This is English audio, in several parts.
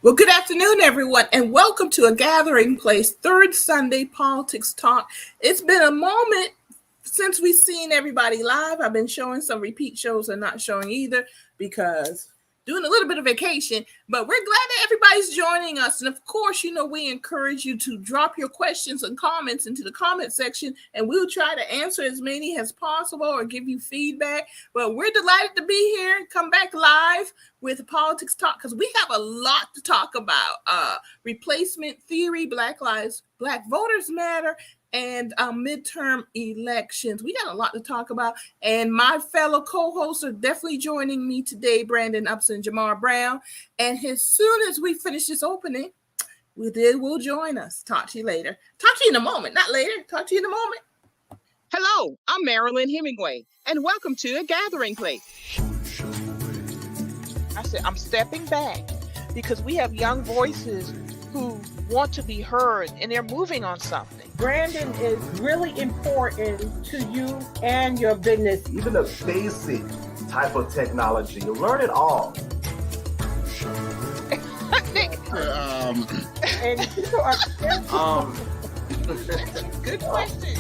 Well, good afternoon, everyone, and welcome to A Gathering Place, third Sunday Politics Talk. It's been a moment since we've seen everybody live. I've been showing some repeat shows and not showing either because doing a little bit of vacation, but we're glad that everybody's joining us. And of course, we encourage you to drop your questions and comments into the comment section, and we'll try to answer as many as possible or give you feedback. But we're delighted to be here and come back live with Politics Talk because we have a lot to talk about. Replacement theory, Black Voters Matter, and midterm elections. We got a lot to talk about. And my fellow co-hosts are definitely joining me today, Brandon Upson and Jamarr Brown. And as soon as we finish this opening, will join us. Talk to you later. Talk to you in a moment, not later. Talk to you in a moment. Hello, I'm Marilyn Hemingway, and welcome to A Gathering Place. I said, I'm stepping back because we have young voices who want to be heard, and they're moving on something. Branding is really important to you and your business. Even a basic type of technology, you learn it all. And people are Good question.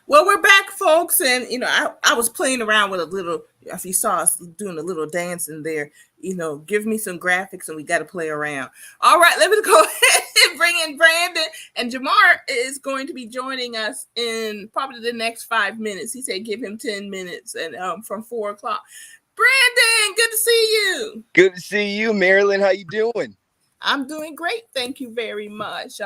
Well, we're back, folks, and I was playing around with a little. If you saw us doing a little dance in there, give me some graphics, and we got to play around. All right, let me go ahead and bring in Brandon, and Jamarr is going to be joining us in probably the next 5 minutes. He said give him 10 minutes, and from 4 o'clock. Brandon, good to see you. Good to see you, Marilyn. How you doing? I'm doing great, thank you very much.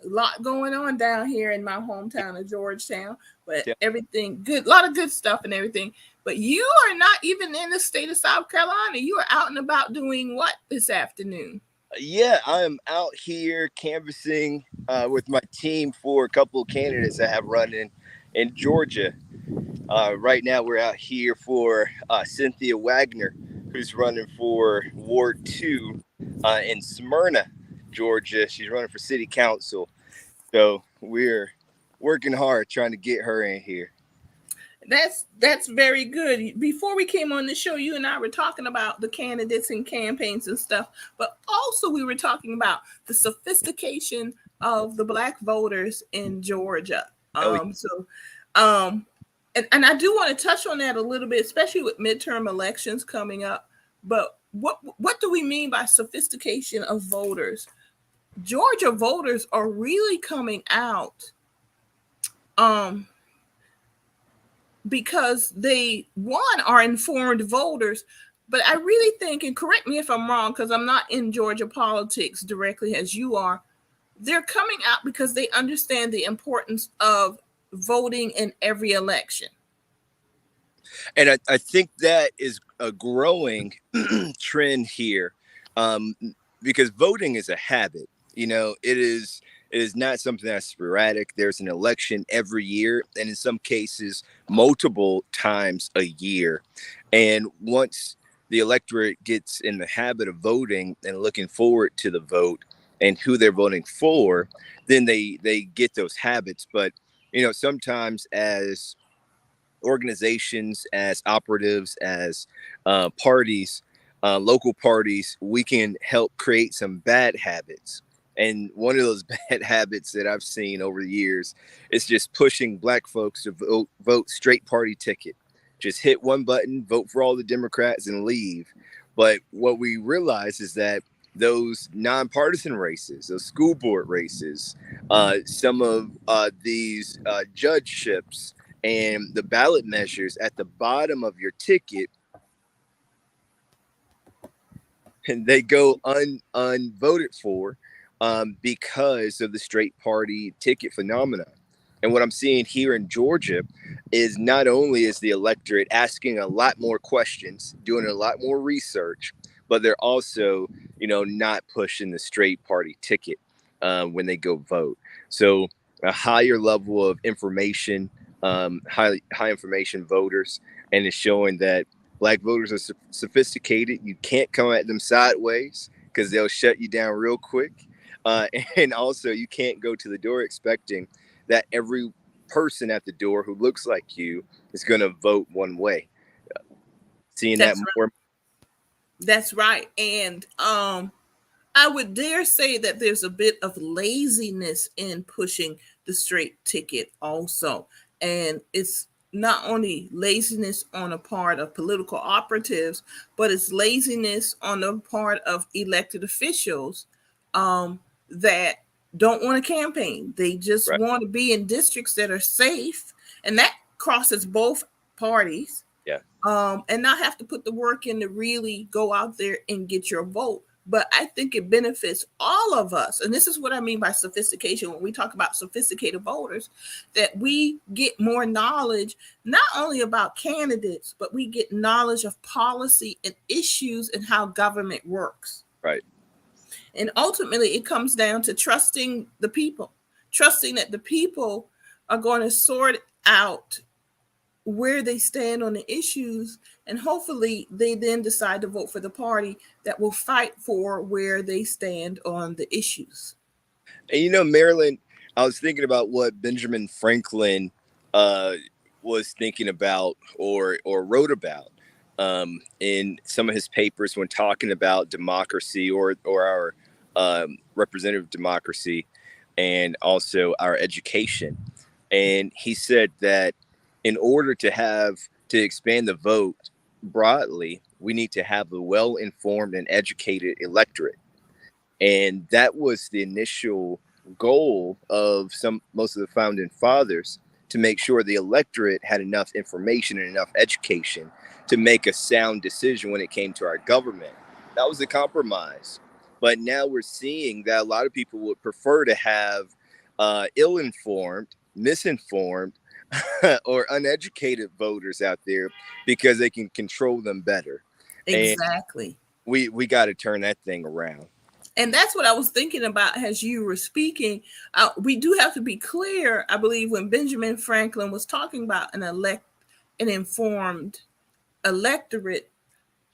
A lot going on down here in my hometown of Georgetown, but everything good, a lot of good stuff and everything. But you are not even in the state of South Carolina. You are out and about doing what this afternoon? Yeah, I am out here canvassing with my team for a couple of candidates I have running in Georgia. Right now, we're out here for Cynthia Wagner, who's running for Ward 2 in Smyrna, Georgia. She's running for city council. So we're working hard trying to get her in here. That's very good. Before we came on the show, you and I were talking about the candidates and campaigns and stuff, but also we were talking about the sophistication of the Black voters in Georgia. And I do want to touch on that a little bit, especially with midterm elections coming up. But what do we mean by sophistication of voters? Georgia voters are really coming out because they, one, are informed voters, but I really think, and correct me if I'm wrong, because I'm not in Georgia politics directly as you are, they're coming out because they understand the importance of voting in every election. And I think that is a growing trend here because voting is a habit. It is not something that's sporadic. There's an election every year, and in some cases, multiple times a year. And once the electorate gets in the habit of voting and looking forward to the vote and who they're voting for, then they get those habits. But, sometimes as organizations, as operatives, as parties, local parties, we can help create some bad habits. And one of those bad habits that I've seen over the years is just pushing Black folks to vote straight party ticket. Just hit one button, vote for all the Democrats and leave. But what we realize is that those nonpartisan races, those school board races, some of these judgeships and the ballot measures at the bottom of your ticket, and they go unvoted for. Because of the straight party ticket phenomenon. And what I'm seeing here in Georgia is not only is the electorate asking a lot more questions, doing a lot more research, but they're also, not pushing the straight party ticket when they go vote. So a higher level of information, high information voters, and it's showing that Black voters are sophisticated. You can't come at them sideways because they'll shut you down real quick. And also, you can't go to the door expecting that every person at the door who looks like you is going to vote one way. Seeing That's that right. more. That's right. And I would dare say that there's a bit of laziness in pushing the straight ticket also. And it's not only laziness on the part of political operatives, but it's laziness on the part of elected officials that don't want to campaign. They just Right. want to be in districts that are safe. And that crosses both parties. Yeah. And not have to put the work in to really go out there and get your vote. But I think it benefits all of us. And this is what I mean by sophistication. When we talk about sophisticated voters, that we get more knowledge, not only about candidates, but we get knowledge of policy and issues and how government works. Right. And ultimately, it comes down to trusting the people, trusting that the people are going to sort out where they stand on the issues, and hopefully they then decide to vote for the party that will fight for where they stand on the issues. And Marilyn, I was thinking about what Benjamin Franklin was thinking about or wrote about in some of his papers when talking about democracy or our representative democracy and also our education. And he said that in order to expand the vote broadly, we need to have a well-informed and educated electorate. And that was the initial goal of most of the founding fathers, to make sure the electorate had enough information and enough education to make a sound decision when it came to our government. That was the compromise. But now we're seeing that a lot of people would prefer to have ill-informed, misinformed, or uneducated voters out there because they can control them better. Exactly. And we got to turn that thing around. And that's what I was thinking about as you were speaking. We do have to be clear, I believe, when Benjamin Franklin was talking about an informed electorate,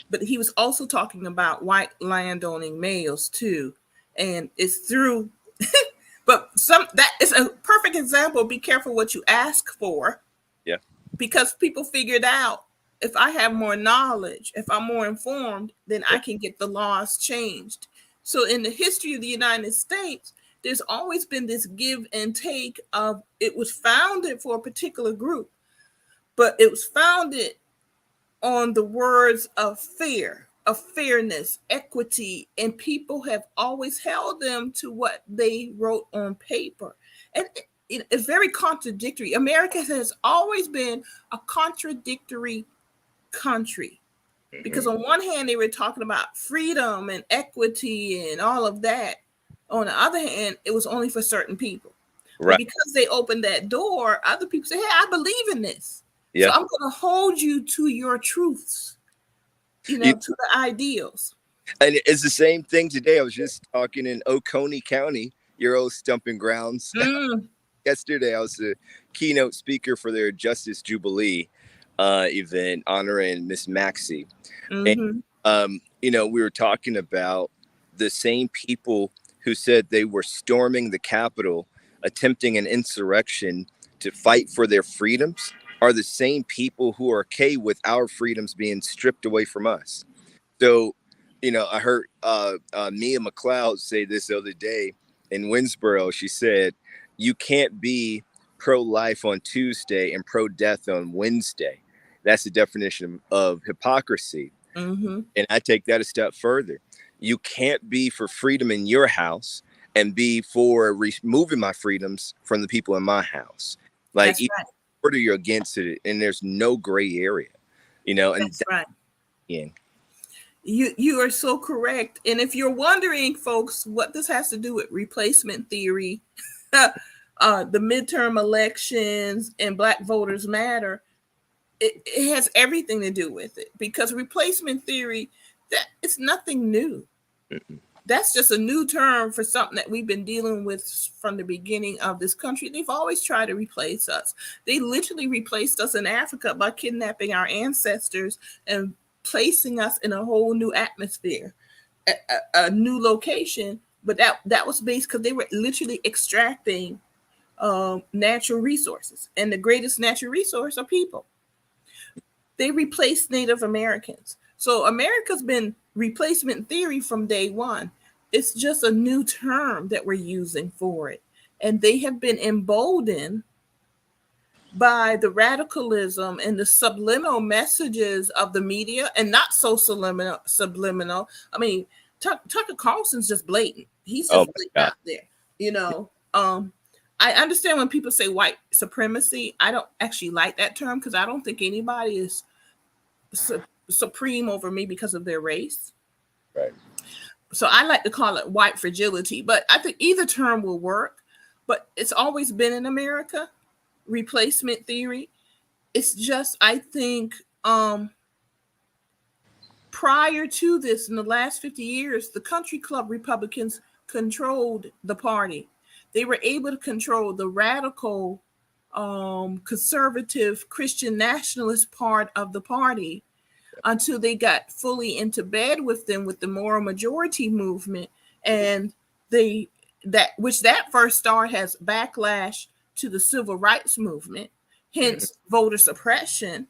but he was also talking about white landowning males too. And it's through but that is a perfect example. Be careful what you ask for. Yeah. Because people figured out, if I have more knowledge, if I'm more informed, then I can get the laws changed. So in the history of the United States, there's always been this give and take of, it was founded for a particular group, but it was founded on the words of fair, of fairness, equity, and people have always held them to what they wrote on paper. And it's very contradictory. America has always been a contradictory country. Because on one hand, they were talking about freedom and equity and all of that. On the other hand, it was only for certain people. Right. But because they opened that door, other people say, hey, I believe in this. Yeah. So I'm going to hold you to your truths, to the ideals. And it's the same thing today. I was just talking in Oconee County, your old stomping grounds. Yesterday, I was the keynote speaker for their Justice Jubilee event honoring Miss Maxie. Mm-hmm. And we were talking about the same people who said they were storming the Capitol, attempting an insurrection to fight for their freedoms, are the same people who are okay with our freedoms being stripped away from us. So, I heard Mia McLeod say this the other day in Winsboro. She said, you can't be pro-life on Tuesday and pro-death on Wednesday. That's the definition of hypocrisy. Mm-hmm. And I take that a step further. You can't be for freedom in your house and be for removing my freedoms from the people in my house. Like, either right. You're against it, and there's no gray area, and that's right. Yeah. You are so correct. And if you're wondering, folks, what this has to do with replacement theory, the midterm elections and Black Voters Matter, it has everything to do with it, because replacement theory, that it's nothing new. Mm-mm. That's just a new term for something that we've been dealing with from the beginning of this country. They've always tried to replace us. They literally replaced us in Africa by kidnapping our ancestors and placing us in a whole new atmosphere, a new location. But that was based because they were literally extracting natural resources, and the greatest natural resource are people. They replaced Native Americans. So America's been replacement theory from day one. It's just a new term that we're using for it. And they have been emboldened by the radicalism and the subliminal messages of the media, and not so subliminal. I mean, Tucker Carlson's just blatant. He's just blatant out there, you know. I understand when people say white supremacy. I don't actually like that term because I don't think anybody is supreme over me because of their race. Right. So I like to call it white fragility, but I think either term will work. But it's always been in America, replacement theory. It's just, I think, prior to this, in the last 50 years, the country club Republicans controlled the party. They were able to control the radical, conservative, Christian nationalist part of the party until they got fully into bed with them with the moral majority movement, and that first star has backlash to the civil rights movement, hence voter suppression.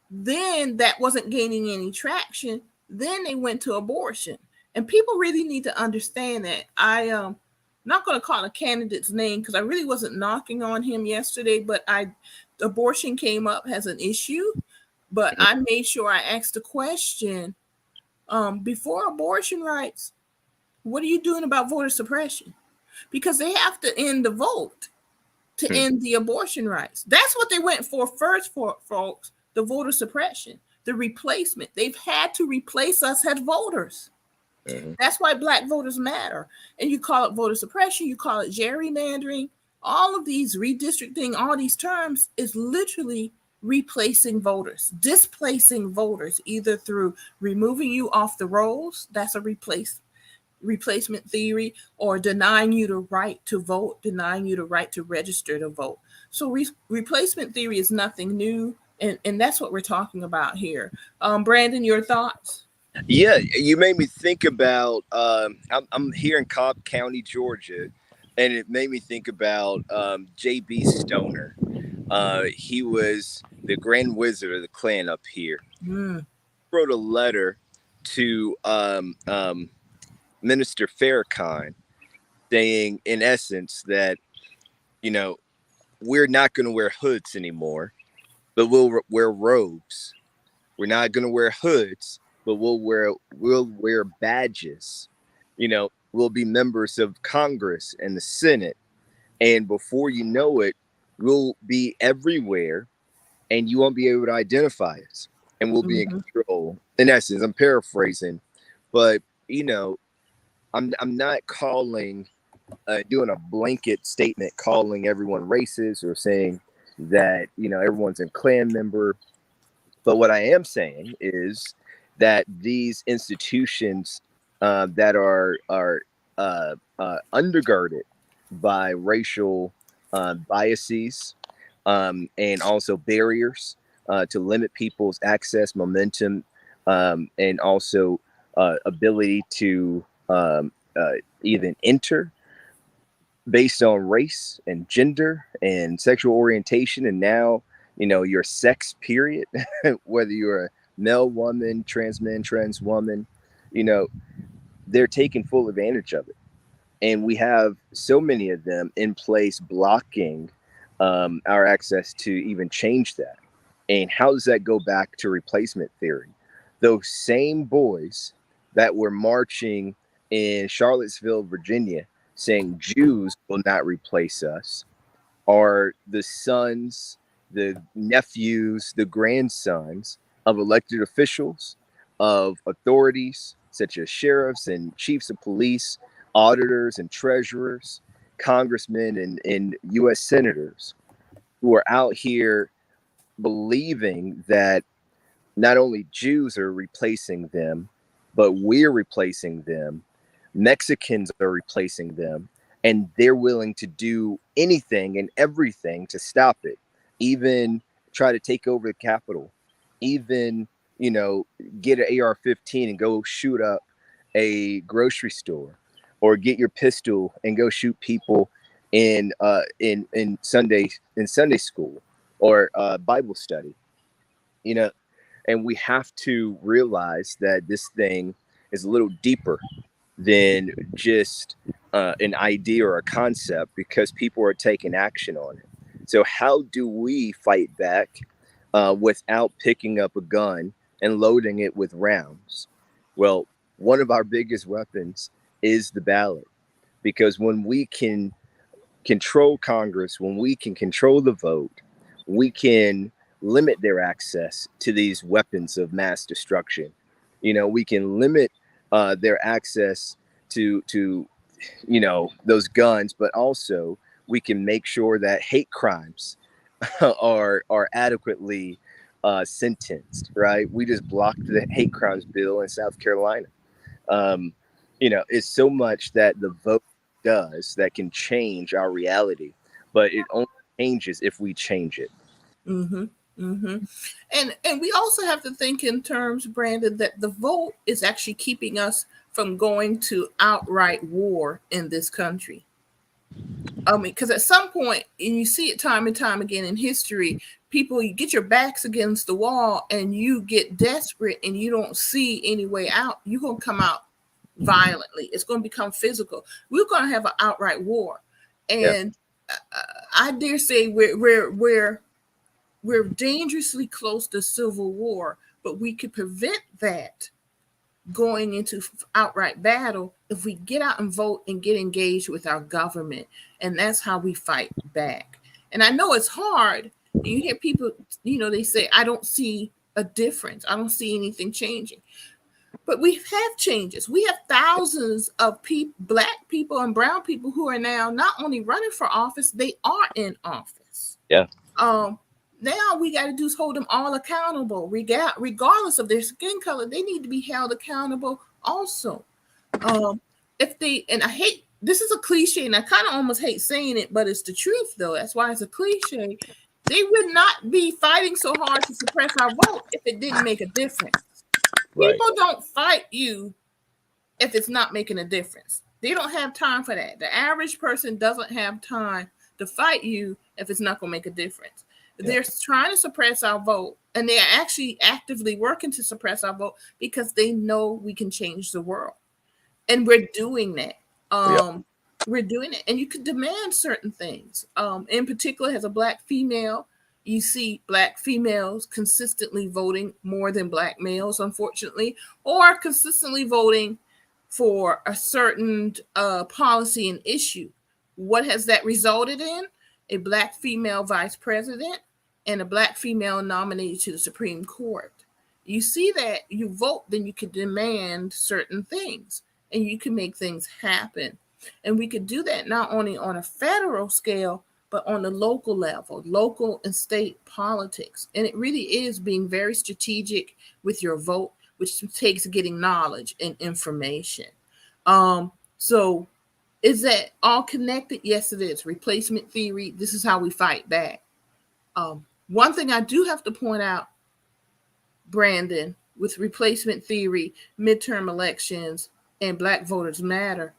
Then that wasn't gaining any traction. Then they went to abortion, and people really need to understand that. I not going to call a candidate's name because I really wasn't knocking on him yesterday, but abortion came up as an issue. But I made sure I asked the question, before abortion rights, what are you doing about voter suppression? Because they have to end the vote to end the abortion rights. That's what they went for first, folks, the voter suppression, the replacement. They've had to replace us as voters. That's why Black voters matter. And you call it voter suppression, you call it gerrymandering, all of these redistricting, all these terms is literally replacing voters, displacing voters, either through removing you off the rolls, that's a replacement theory, or denying you the right to vote, denying you the right to register to vote. So replacement theory is nothing new, and that's what we're talking about here. Brandon, your thoughts? Yeah, you made me think about, I'm here in Cobb County, Georgia, and it made me think about J.B. Stoner. He was the Grand Wizard of the Klan up here. Wrote a letter to Minister Farrakhan saying, in essence, that, you know, we're not going to wear hoods anymore, but we'll wear robes. We're not going to wear hoods, but we'll wear badges. You know, we'll be members of Congress and the Senate. And before you know it, we'll be everywhere and you won't be able to identify us, and we'll be in control. In essence, I'm paraphrasing, but, you know, I'm not calling, doing a blanket statement, calling everyone racist or saying that, you know, everyone's a Klan member. But what I am saying is that these institutions that are undergirded by racial biases and also barriers to limit people's access, momentum, and also ability to even enter based on race and gender and sexual orientation, and now, you know, your sex, period, whether you're a male woman, trans man, trans woman, you know, they're taking full advantage of it. And we have so many of them in place blocking our access to even change that. And how does that go back to replacement theory? Those same boys that were marching in Charlottesville, Virginia, saying Jews will not replace us, are the sons, the nephews, the grandsons of elected officials, of authorities such as sheriffs and chiefs of police, auditors and treasurers, congressmen and U.S. senators, who are out here believing that not only Jews are replacing them, but we're replacing them. Mexicans are replacing them, and they're willing to do anything and everything to stop it, even try to take over the Capitol, even get an AR-15 and go shoot up a grocery store, or get your pistol and go shoot people in Sunday school, or Bible study, and we have to realize that this thing is a little deeper than just an idea or a concept, because people are taking action on it. So how do we fight back without picking up a gun and loading it with rounds? Well, one of our biggest weapons is the ballot, because when we can control Congress, when we can control the vote, we can limit their access to these weapons of mass destruction. We can limit their access to those guns, but also we can make sure that hate crimes are adequately sentenced. Right? We just blocked the hate crimes bill in South Carolina. It's so much that the vote does that can change our reality, but it only changes if we change it. Mm-hmm. Mm-hmm. And we also have to think in terms, Brandon, that the vote is actually keeping us from going to outright war in this country. I mean, because at some point, and you see it time and time again in history, people, you get your backs against the wall and you get desperate and you don't see any way out, you're going to come out violently. It's going to become physical. We're going to have an outright war. And I dare say we're dangerously close to civil war, but we could prevent that going into outright battle if we get out and vote and get engaged with our government. And that's how we fight back. And I know it's hard. You hear people, they say, I don't see a difference. I don't see anything changing. But we have changes. We have thousands of Black people and brown people who are now not only running for office, they are in office. Yeah. Now we got to do is hold them all accountable, regardless of their skin color. They need to be held accountable also. And I hate, this is a cliche, and I kind of almost hate saying it, but it's the truth though. That's why it's a cliche. They would not be fighting so hard to suppress our vote if it didn't make a difference. Right. People don't fight you if it's not making a difference. They don't have time for that. The average person doesn't have time to fight you if it's not going to make a difference. They're trying to suppress our vote, and they're actually actively working to suppress our vote because they know we can change the world. And we're doing that. We're doing it. And you can demand certain things. In particular, as a Black female, you see Black females consistently voting more than Black males, unfortunately, or consistently voting for a certain policy and issue. What has that resulted in? A Black female vice president and a Black female nominated to the Supreme Court. You see that, you vote, then you can demand certain things and you can make things happen. And we could do that not only on a federal scale, but on the local level, local and state politics. And it really is being very strategic with your vote, which takes getting knowledge and information. So is that all connected? Yes, it is. Replacement theory. This is how we fight back. One thing I do have to point out, Brandon, with replacement theory, midterm elections, and Black voters matter.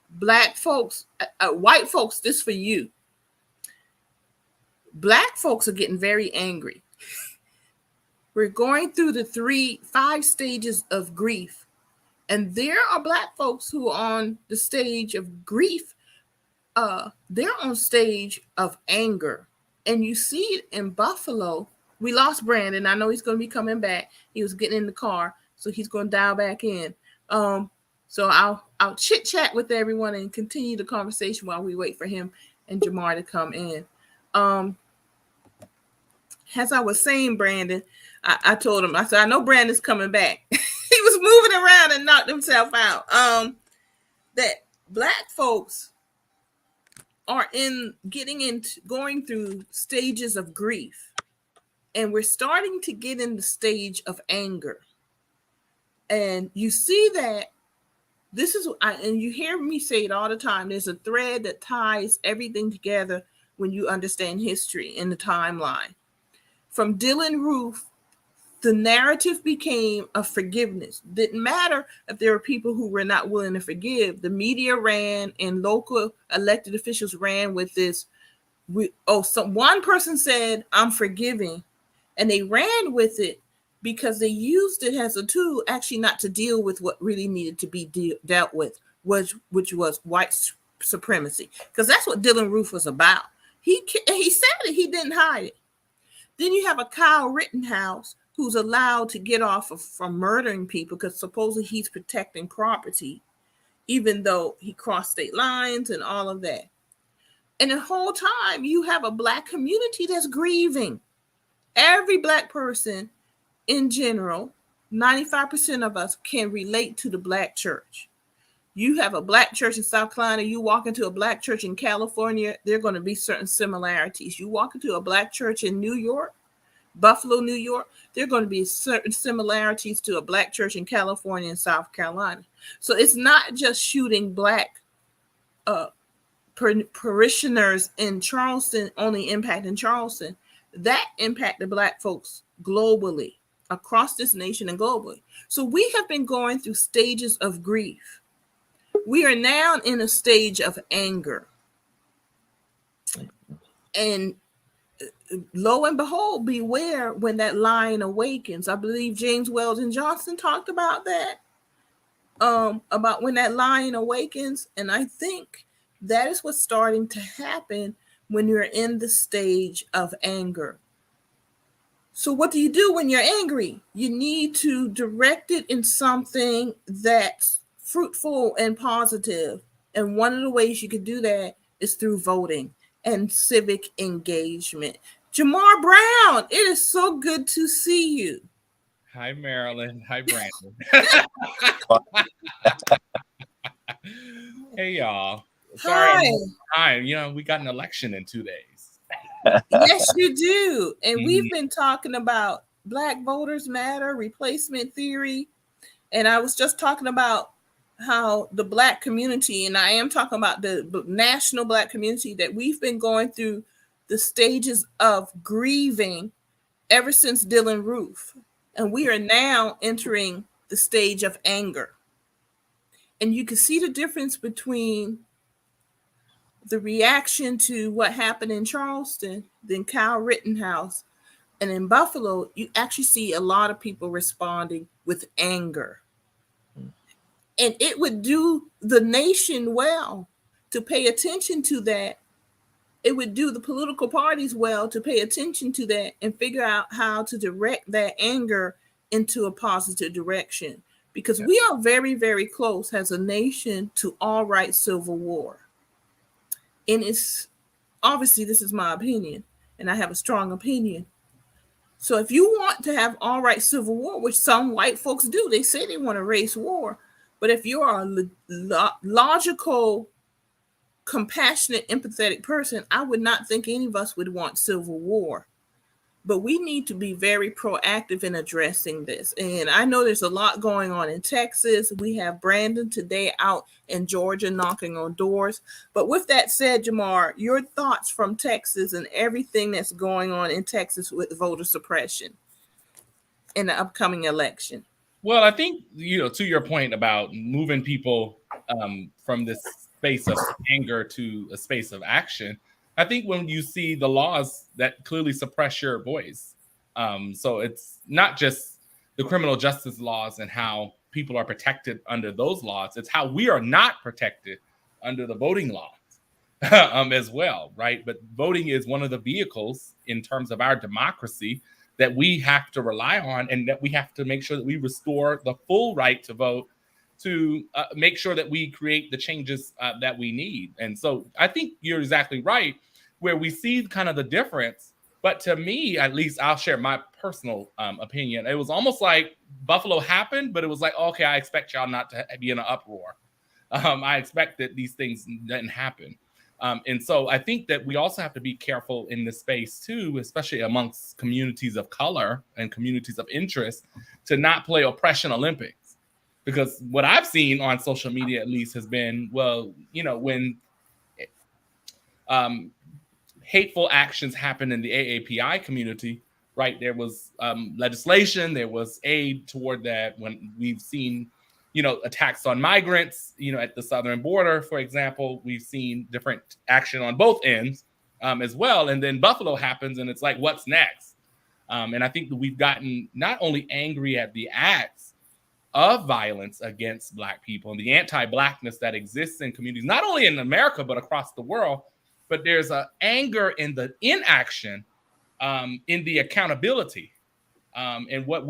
Black folks, white folks, this for you. Black folks are getting very angry. We're going through the 5 stages of grief. And there are Black folks who are on the stage of grief. They're on stage of anger. And you see it in Buffalo. We lost Brandon. I know he's going to be coming back. He was getting in the car, so he's going to dial back in. So I'll chit chat with everyone and continue the conversation while we wait for him and Jamarr to come in. As I was saying, Brandon, I told him, I said, I know Brandon's coming back. He was moving around and knocked himself out. That Black folks are going through stages of grief, and we're starting to get in the stage of anger. And you see that and you hear me say it all the time, there's a thread that ties everything together when you understand history in the timeline. From Dylann Roof the narrative became of forgiveness. Didn't matter if there were people who were not willing to forgive. The media ran and local elected officials ran with this. One person said, "I'm forgiving," and they ran with it because they used it as a tool, actually not to deal with what really needed to be dealt with, which was white supremacy. Because that's what Dylann Roof was about. He said it. He didn't hide it. Then you have a Kyle Rittenhouse who's allowed to get off from murdering people because supposedly he's protecting property, even though he crossed state lines and all of that. And the whole time you have a Black community that's grieving. Every Black person in general, 95% of us can relate to the Black church. You have a Black church in South Carolina, you walk into a Black church in California, there are going to be certain similarities. You walk into a Black church in New York, Buffalo, New York, there are going to be certain similarities to a Black church in California and South Carolina. So it's not just shooting Black parishioners in Charleston, only impacting Charleston. That impacted Black folks globally, across this nation and globally. So we have been going through stages of grief. We are now in a stage of anger. And lo and behold, beware when that lion awakens. I believe James Weldon Johnson talked about that, about when that lion awakens. And I think that is what's starting to happen when you're in the stage of anger. So what do you do when you're angry? You need to direct it in something that's fruitful and positive. And one of the ways you could do that is through voting and civic engagement. Jamarr Brown, it is so good to see you. Hi, Marilyn. Hi, Brandon. Hey, y'all. Sorry. Hi. We got an election in 2 days. Yes, you do. And we've been talking about Black Voters Matter, replacement theory. And I was just talking about how the Black community, and I am talking about the national Black community, that we've been going through the stages of grieving ever since Dylann Roof. And we are now entering the stage of anger. And you can see the difference between the reaction to what happened in Charleston, then Kyle Rittenhouse, and in Buffalo, you actually see a lot of people responding with anger. And it would do the nation well to pay attention to that. It would do the political parties well to pay attention to that and figure out how to direct that anger into a positive direction. Because we are very, very close as a nation to all-right civil war. And it's obviously, this is my opinion, and I have a strong opinion. So if you want to have all-right civil war, which some white folks do, they say they want a race war. But if you are a logical, compassionate, empathetic person, I would not think any of us would want civil war. But we need to be very proactive in addressing this. And I know there's a lot going on in Texas. We have Brandon today out in Georgia knocking on doors. But with that said, Jamarr, your thoughts from Texas and everything that's going on in Texas with voter suppression in the upcoming election. Well, I think, to your point about moving people from this space of anger to a space of action, I think when you see the laws that clearly suppress your voice, so it's not just the criminal justice laws and how people are protected under those laws, it's how we are not protected under the voting laws as well, right? But voting is one of the vehicles in terms of our democracy that we have to rely on, and that we have to make sure that we restore the full right to vote to make sure that we create the changes that we need. And so I think you're exactly right, where we see kind of the difference. But to me, at least, I'll share my personal opinion. It was almost like Buffalo happened, but it was like, okay, I expect y'all not to be in an uproar. I expect that these things didn't happen. And so I think that we also have to be careful in this space too, especially amongst communities of color and communities of interest, to not play oppression Olympics. Because what I've seen on social media, at least, has been, when hateful actions happen in the AAPI community, right? There was legislation, there was aid toward that when we've seen, attacks on migrants, at the southern border, for example. We've seen different action on both ends as well. And then Buffalo happens and it's like, what's next? And I think that we've gotten not only angry at the acts of violence against Black people and the anti-Blackness that exists in communities, not only in America, but across the world, but there's an anger in the inaction, in the accountability. And what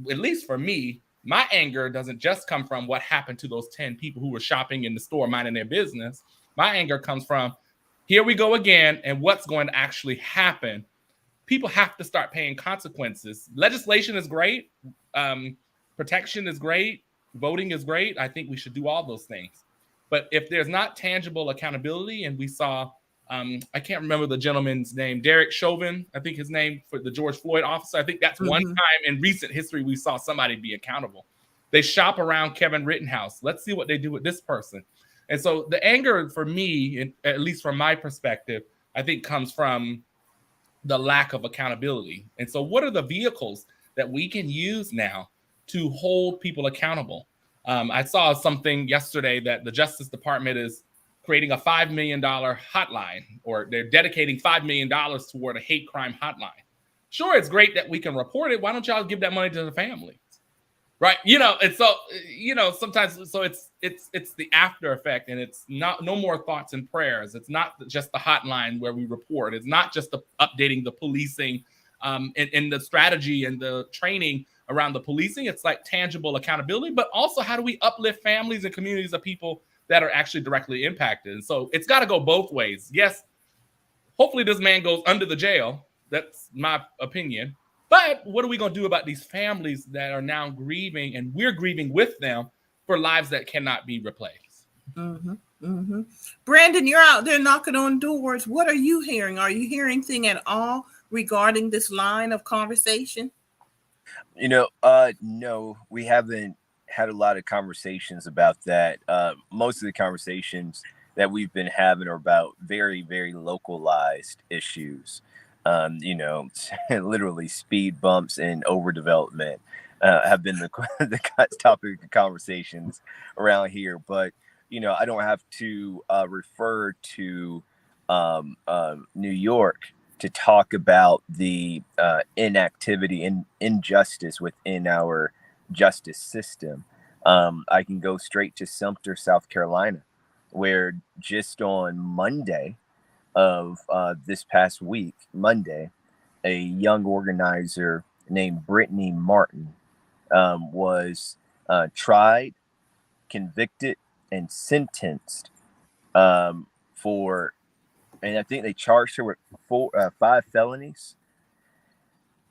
at least for me, my anger doesn't just come from what happened to those 10 people who were shopping in the store, minding their business. My anger comes from, here we go again, and what's going to actually happen. People have to start paying consequences. Legislation is great. Protection is great. Voting is great. I think we should do all those things. But if there's not tangible accountability, and we saw, I can't remember the gentleman's name, Derek Chauvin, I think his name, for the George Floyd officer. I think that's one time in recent history we saw somebody be accountable. They shop around Kevin Rittenhouse. Let's see what they do with this person. And so the anger for me, at least from my perspective, I think comes from the lack of accountability. And so what are the vehicles that we can use now to hold people accountable? I saw something yesterday that the Justice Department is creating a $5 million hotline, or they're dedicating $5 million toward a hate crime hotline. Sure, it's great that we can report it. Why don't y'all give that money to the families? Right? And so, sometimes, so it's the after effect, and it's no more thoughts and prayers. It's not just the hotline where we report. It's not just updating the policing and the strategy and the training around the policing. It's like tangible accountability, but also how do we uplift families and communities of people that are actually directly impacted? And so it's got to go both ways. Yes, hopefully this man goes under the jail. That's my opinion. But what are we going to do about these families that are now grieving, and we're grieving with them for lives that cannot be replaced? Brandon, you're out there knocking on doors. What are you hearing? Are you hearing anything at all regarding this line of conversation? No, we haven't had a lot of conversations about that. Most of the conversations that we've been having are about very, very localized issues. Literally speed bumps and overdevelopment have been the topic of conversations around here. But, I don't have to refer to New York to talk about the inactivity and injustice within our justice system. I can go straight to Sumter, South Carolina, where just on Monday of this past week, a young organizer named Brittany Martin was tried, convicted, and sentenced for, and I think they charged her with 5 felonies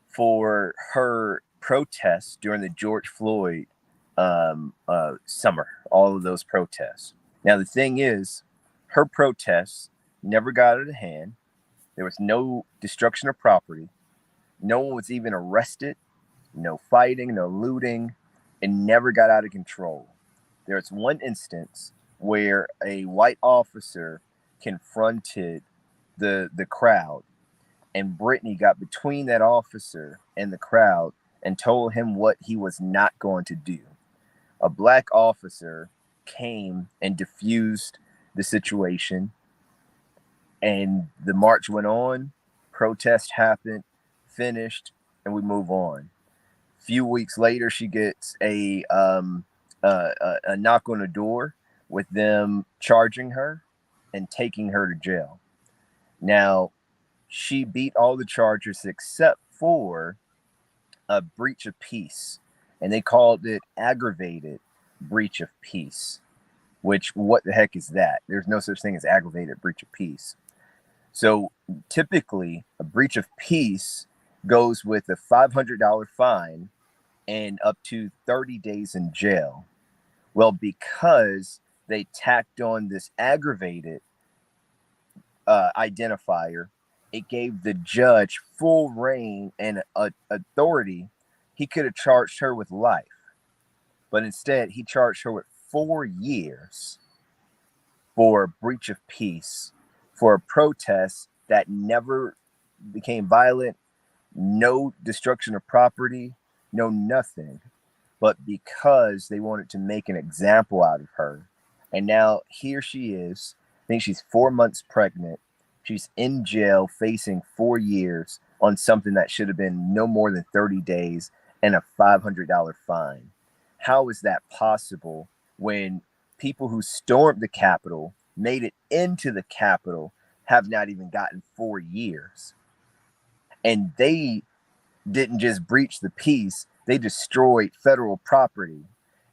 for her protests during the George Floyd summer, all of those protests. Now, the thing is, her protests never got out of hand. There was no destruction of property. No one was even arrested. No fighting, no looting. It never got out of control. There was one instance where a white officer confronted the crowd, and Brittany got between that officer and the crowd and told him what he was not going to do. A black officer came and diffused the situation, and the march went on, protest happened, finished, and we move on. A few weeks later, she gets a knock on the door with them charging her and taking her to jail. Now, she beat all the charges except for a breach of peace, and they called it aggravated breach of peace, which, what the heck is that? There's no such thing as aggravated breach of peace. So typically, a breach of peace goes with a $500 fine and up to 30 days in jail. Well, because they tacked on this aggravated identifier, it gave the judge full reign and authority. He could have charged her with life, but instead he charged her with 4 years for breach of peace, for a protest that never became violent, no destruction of property, no nothing, but because they wanted to make an example out of her. And now here she is. I think she's 4 months pregnant. She's in jail facing 4 years on something that should have been no more than 30 days and a $500 fine. How is that possible when people who stormed the Capitol, made it into the Capitol, have not even gotten 4 years? And they didn't just breach the peace, they destroyed federal property.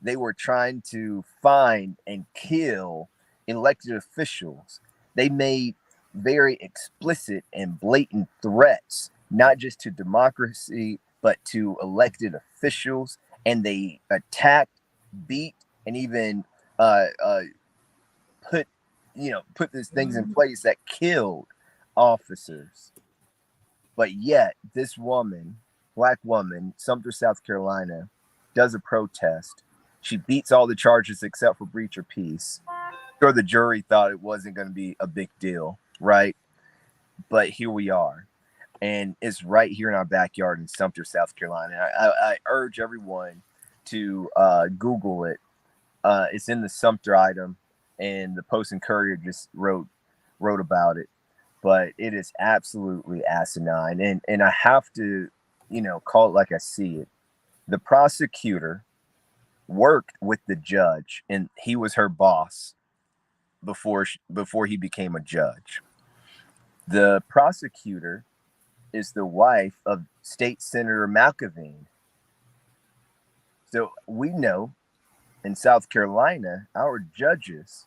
They were trying to find and kill elected officials. They made very explicit and blatant threats, not just to democracy, but to elected officials. And they attacked, beat, and even put these things in place that killed officers. But yet this woman, Black woman, Sumter, South Carolina, does a protest. She beats all the charges except for breach of peace. Sure, the jury thought it wasn't going to be a big deal, right? But here we are. And it's right here in our backyard in Sumter, South Carolina. I urge everyone to Google it. It's in the Sumter item, and the Post and Courier just wrote about it. But it is absolutely asinine. And I have to, call it like I see it. The prosecutor worked with the judge, and he was her boss before he became a judge. The prosecutor is the wife of State Senator McAveen. So we know in South Carolina, our judges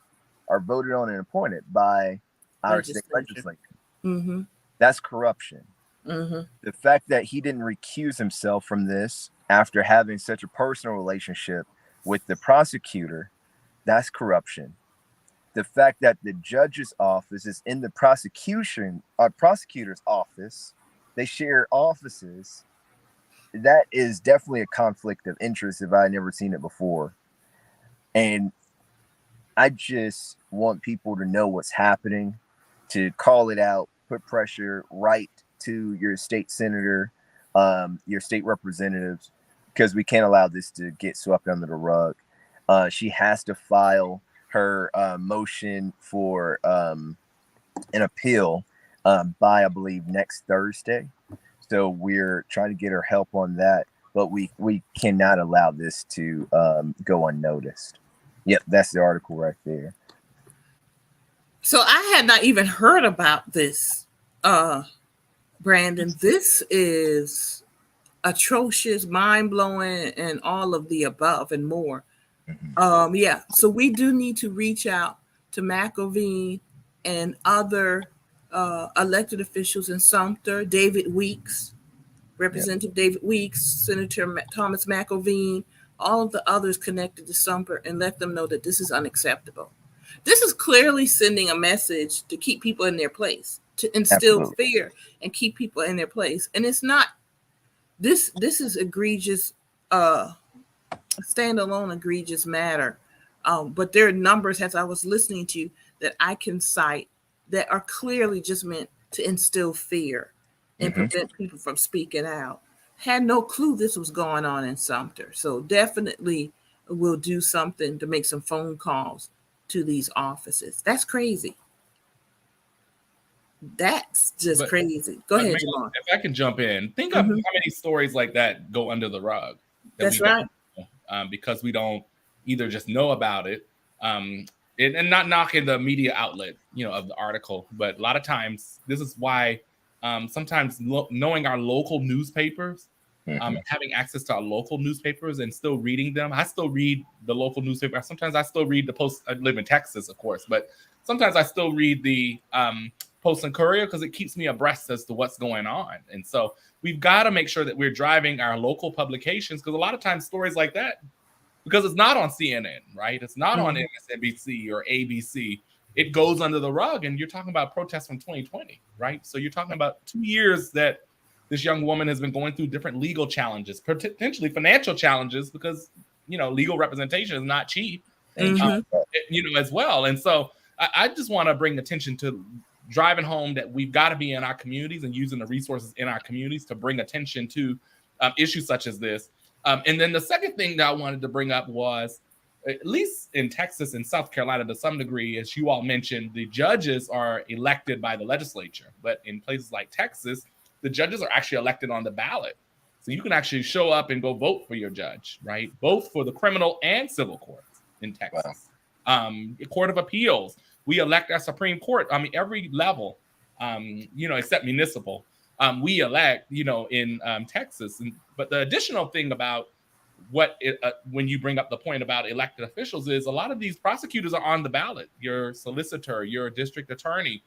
are voted on and appointed by our state legislature. Mm-hmm. That's corruption. Mm-hmm. The fact that he didn't recuse himself from this after having such a personal relationship with the prosecutor, that's corruption. The fact that the judge's office is in the prosecutor's office, they share offices, that is definitely a conflict of interest if I had never seen it before. And I just want people to know what's happening, to call it out, put pressure right to your state senator, your state representatives, because we can't allow this to get swept under the rug. She has to file her motion for an appeal by, I believe, next Thursday. So we're trying to get her help on that, but we cannot allow this to go unnoticed. Yep, that's the article right there. So I had not even heard about this, Brandon. This is atrocious, mind-blowing, and all of the above and more. Mm-hmm. So we do need to reach out to McAveen and other elected officials in Sumter, David Weeks, Representative David Weeks, Senator Thomas McAveen, all of the others connected to Sumter, and let them know that this is unacceptable. This is clearly sending a message to keep people in their place, to instill fear and keep people in their place. And it's not, this is egregious, standalone egregious matter. But there are numbers, as I was listening to you, that I can cite that are clearly just meant to instill fear and prevent people from speaking out. Had no clue this was going on in Sumter. So definitely we'll do something to make some phone calls to these offices. That's crazy. That's just crazy. Go ahead, Jamarr. If I can jump in, think of how many stories like that go under the rug. That's right. Because we don't either just know about it, and not knocking the media outlet, of the article, but a lot of times this is why sometimes knowing our local newspapers, having access to our local newspapers and still reading them. I still read the local newspaper. Sometimes I still read the Post. I live in Texas, of course, but sometimes I still read the Post and Courier because it keeps me abreast as to what's going on. And so we've got to make sure that we're driving our local publications, because a lot of times stories like that, because it's not on CNN, right? It's not on MSNBC or ABC. It goes under the rug, and you're talking about protests from 2020, right? So you're talking about 2 years that this young woman has been going through different legal challenges, potentially financial challenges, because, legal representation is not cheap, as well. And so I just want to bring attention to driving home that we've got to be in our communities and using the resources in our communities to bring attention to issues such as this. And then the second thing that I wanted to bring up was, at least in Texas and South Carolina to some degree, as you all mentioned, the judges are elected by the legislature. But in places like Texas, the judges are actually elected on the ballot. So you can actually show up and go vote for your judge, right? Both for the criminal and civil courts in Texas. Wow. Court of Appeals, we elect our Supreme Court. I mean, every level, except municipal, we elect, in Texas. But the additional thing about when you bring up the point about elected officials is a lot of these prosecutors are on the ballot. Your solicitor, your district attorney,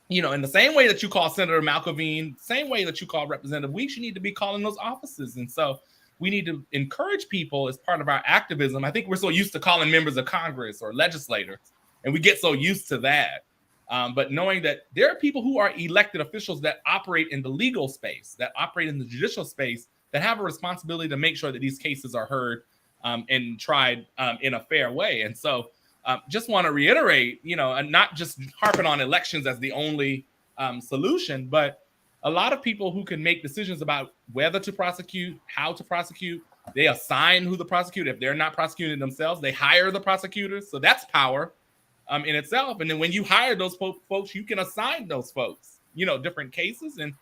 in the same way that you call Senator McElveen, same way that you call Representative Weeks, you need to be calling those offices. And so we need to encourage people as part of our activism. I think we're so used to calling members of Congress or legislators, and we get so used to that. But knowing that there are people who are elected officials that operate in the legal space, that operate in the judicial space, that have a responsibility to make sure that these cases are heard and tried in a fair way. And so just want to reiterate, and not just harping on elections as the only solution, but a lot of people who can make decisions about whether to prosecute, how to prosecute, they assign who the prosecutor. If they're not prosecuting themselves, they hire the prosecutors. So that's power in itself. And then when you hire those folks, you can assign those folks, different cases. And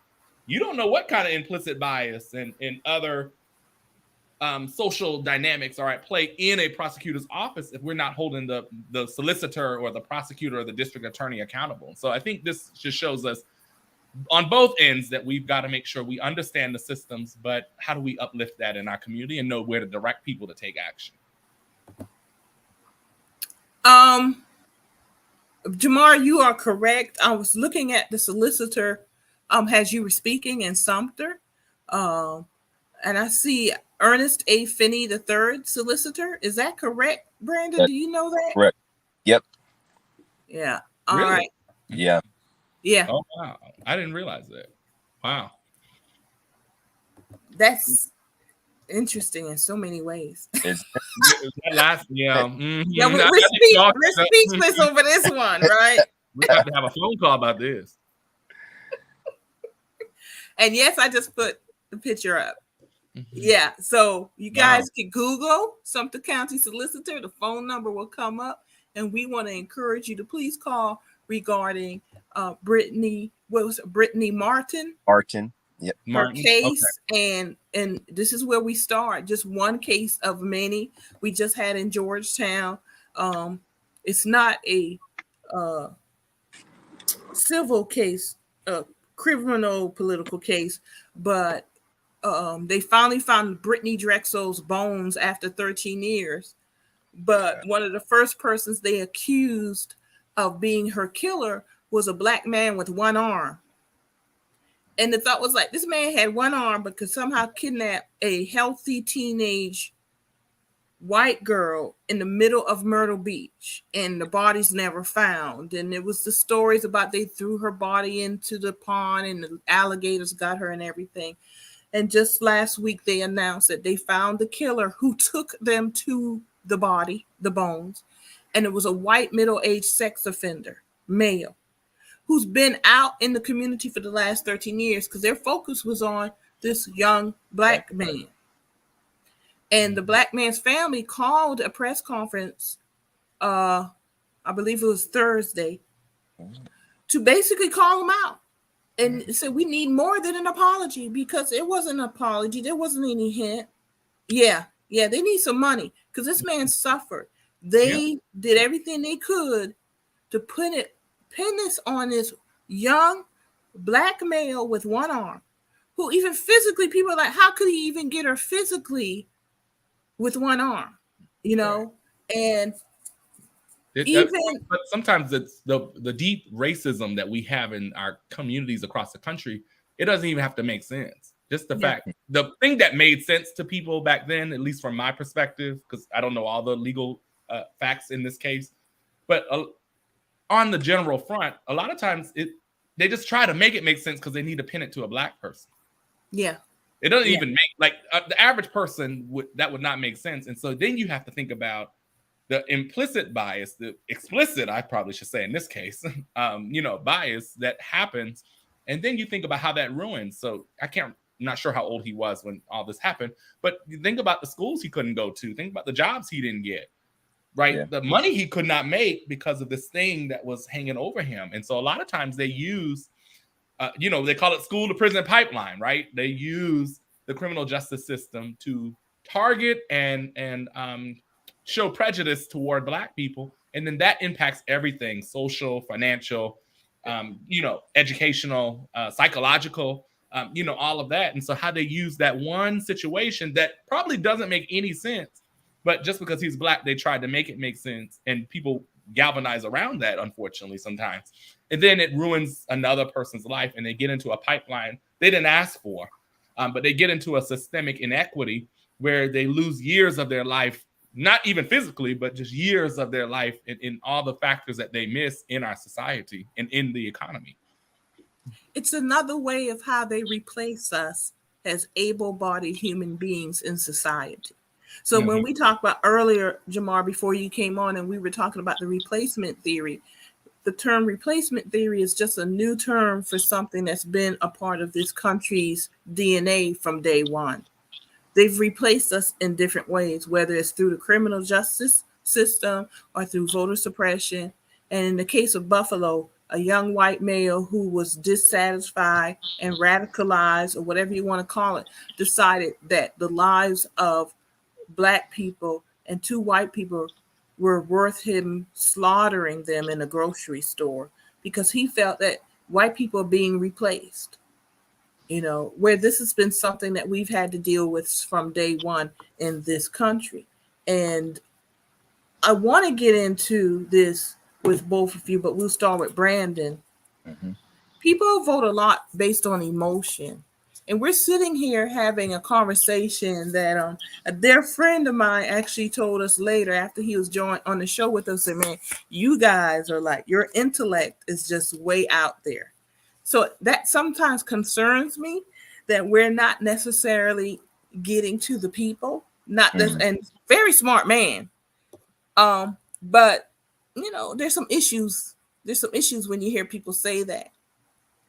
you don't know what kind of implicit bias and other social dynamics are at play in a prosecutor's office if we're not holding the solicitor or the prosecutor or the district attorney accountable. So I think this just shows us on both ends that we've got to make sure we understand the systems, but how do we uplift that in our community and know where to direct people to take action? Jamarr, you are correct. I was looking at the solicitor as you were speaking in Sumter, and I see Ernest A. Finney III, solicitor. Is that correct, Brandon? Do you know that? Correct. Yep. Yeah. All Really? right. Yeah. Yeah. Oh, wow. I didn't realize that. Wow. That's interesting in so many ways. That last, yeah. Mm-hmm. Yeah, we're speechless over this one, right? We have to have a phone call about this. And yes, I just put the picture up. Mm-hmm. Yeah, so you guys can Google Sumter County Solicitor. The phone number will come up, and we want to encourage you to please call regarding Brittany Martin. Yep. Her case, okay. and this is where we start. Just one case of many we just had in Georgetown. It's not a civil case, criminal political case, but they finally found Brittany Drexel's bones after 13 years. But one of the first persons they accused of being her killer was a black man with one arm. And the thought was like, this man had one arm but could somehow kidnap a healthy teenage white girl in the middle of Myrtle Beach, and the body's never found. And it was the stories about they threw her body into the pond and the alligators got her and everything. And just last week, they announced that they found the killer who took them to the body, the bones. And it was a white middle-aged sex offender, male, who's been out in the community for the last 13 years because their focus was on this young black man. And the black man's family called a press conference, I believe it was Thursday, to basically call him out and said, we need more than an apology, because it wasn't an apology. There wasn't any hint. Yeah, they need some money because this man suffered. They did everything they could to pin this on this young black male with one arm, who even physically, people are like, how could he even get her physically with one arm, and but sometimes it's the deep racism that we have in our communities across the country. It doesn't even have to make sense. Just the fact, the thing that made sense to people back then, at least from my perspective, because I don't know all the legal facts in this case, but on the general front, a lot of times they just try to make it make sense because they need to pin it to a black person. Yeah. It doesn't even make, the average person that would not make sense. And so then you have to think about the implicit bias, the explicit, I probably should say in this case, bias that happens. And then you think about how that ruins. So I'm not sure how old he was when all this happened, but you think about the schools he couldn't go to. Think about the jobs he didn't get, right? Yeah. The money he could not make because of this thing that was hanging over him. And so a lot of times they use, they call it school to prison pipeline, right? They use the criminal justice system to target and show prejudice toward Black people. And then that impacts everything: social, financial, educational, psychological, all of that. And so how they use that one situation that probably doesn't make any sense, but just because he's Black, they tried to make it make sense. And people galvanize around that, unfortunately, sometimes. And then it ruins another person's life, and they get into a pipeline they didn't ask for, but they get into a systemic inequity where they lose years of their life, not even physically, but just years of their life in all the factors that they miss in our society and in the economy. It's another way of how they replace us as able-bodied human beings in society. So when we talked about earlier, Jamarr, before you came on, and we were talking about the replacement theory, the term replacement theory is just a new term for something that's been a part of this country's DNA from day one. They've replaced us in different ways, whether it's through the criminal justice system or through voter suppression. And in the case of Buffalo, a young white male who was dissatisfied and radicalized, or whatever you want to call it, decided that the lives of Black people and two white people were worth him slaughtering them in a grocery store because he felt that white people are being replaced. Where this has been something that we've had to deal with from day one in this country. And I want to get into this with both of you, but we'll start with Brandon. Mm-hmm. People vote a lot based on emotion. And we're sitting here having a conversation that a dear friend of mine actually told us later after he was joined on the show with us, and man, you guys are like, your intellect is just way out there. So that sometimes concerns me that we're not necessarily getting to the people, and very smart man. But there's some issues. There's some issues when you hear people say that.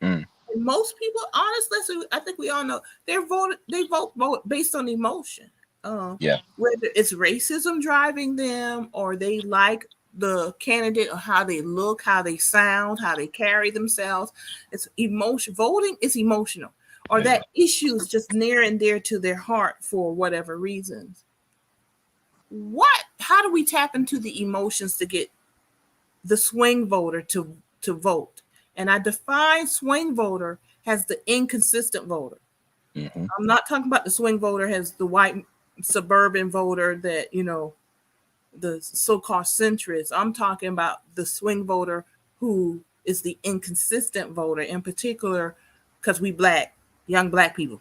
And most people, honestly, I think we all know they vote based on emotion. Whether it's racism driving them, or they like the candidate, or how they look, how they sound, how they carry themselves. It's emotion. Voting is emotional, or that issue is just near and dear to their heart for whatever reasons. How do we tap into the emotions to get the swing voter to vote? And I define swing voter as the inconsistent voter. Mm-hmm. I'm not talking about the swing voter as the white suburban voter that, the so-called centrist. I'm talking about the swing voter who is the inconsistent voter, in particular, because we young Black people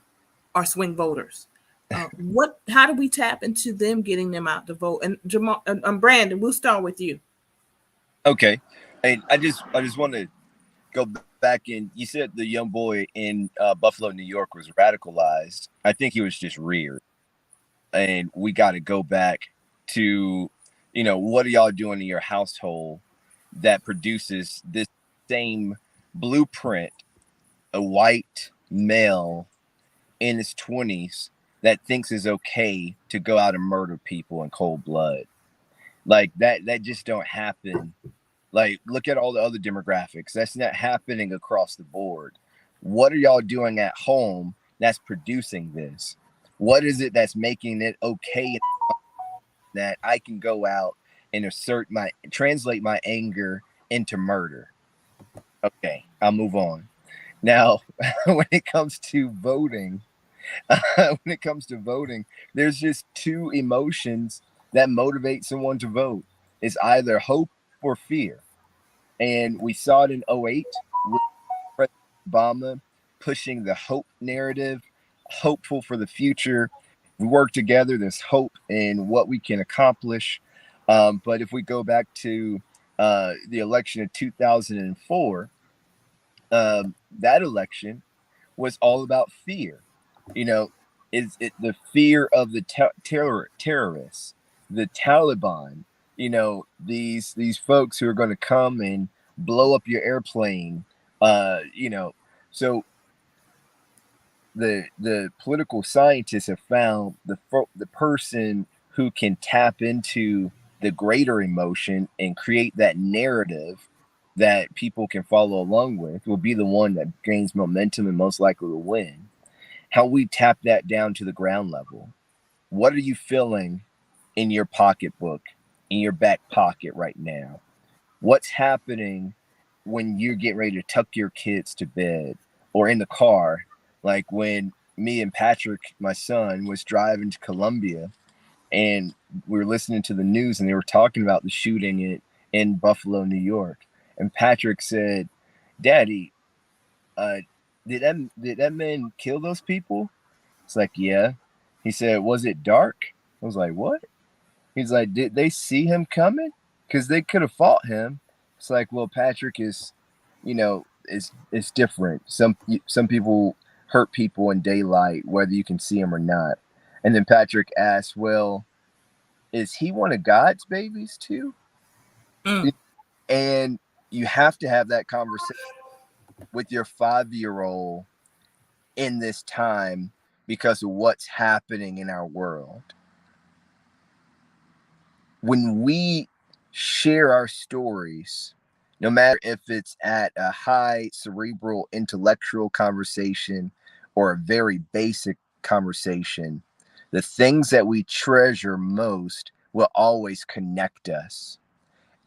are swing voters. How do we tap into them, getting them out to vote? And Jamarr, Brandon, we'll start with you. Okay. And I just want to go back in. You said the young boy in Buffalo, New York was radicalized. I think he was just reared. And we got to go back to, what are y'all doing in your household that produces this same blueprint, a white male in his 20s that thinks it's okay to go out and murder people in cold blood. Like that just don't happen. Like, look at all the other demographics. That's not happening across the board. What are y'all doing at home that's producing this? What is it that's making it okay that I can go out and translate my anger into murder? Okay, I'll move on. Now, when it comes to voting, there's just two emotions that motivate someone to vote. It's either hope or fear. And we saw it in 2008 with President Obama pushing the hope narrative, hopeful for the future. We work together, there's hope in what we can accomplish. But if we go back to the election of 2004, that election was all about fear. Is it the fear of the terrorists, the Taliban, these folks who are going to come and blow up your airplane. So the political scientists have found the person who can tap into the greater emotion and create that narrative that people can follow along with will be the one that gains momentum and most likely will win. How we tap that down to the ground level. What are you feeling in your pocketbook, in your back pocket right now? What's happening when you get ready to tuck your kids to bed or in the car? Like when me and Patrick, my son, was driving to Columbia and we were listening to the news and they were talking about the shooting in Buffalo, New York. And Patrick said, "Daddy, did that man kill those people?" It's like, "Yeah." He said, "Was it dark?" I was like, "What?" He's like, "Did they see him coming? Because they could have fought him." It's like, well, Patrick is different. Some people hurt people in daylight, whether you can see them or not. And then Patrick asked, "Well, is he one of God's babies too?" And you have to have that conversation with your 5-year-old in this time because of what's happening in our world. When we share our stories, no matter if it's at a high cerebral intellectual conversation or a very basic conversation, the things that we treasure most will always connect us.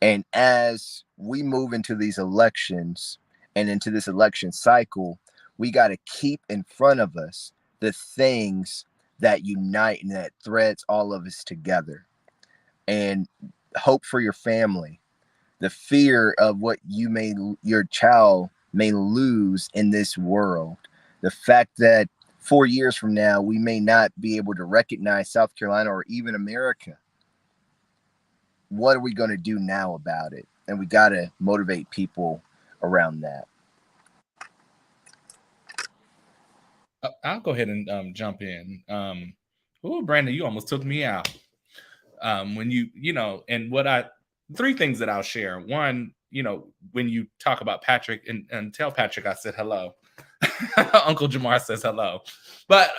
And as we move into these elections and into this election cycle, we got to keep in front of us the things that unite and that threads all of us together. And hope for your family, the fear of what your child may lose in this world, the fact that 4 years from now, we may not be able to recognize South Carolina or even America. What are we going to do now about it? And we got to motivate people around that. I'll go ahead and jump in. Brandon, you almost took me out. When and three things that I'll share. One, when you talk about Patrick and tell Patrick I said hello. Uncle Jamarr says hello. But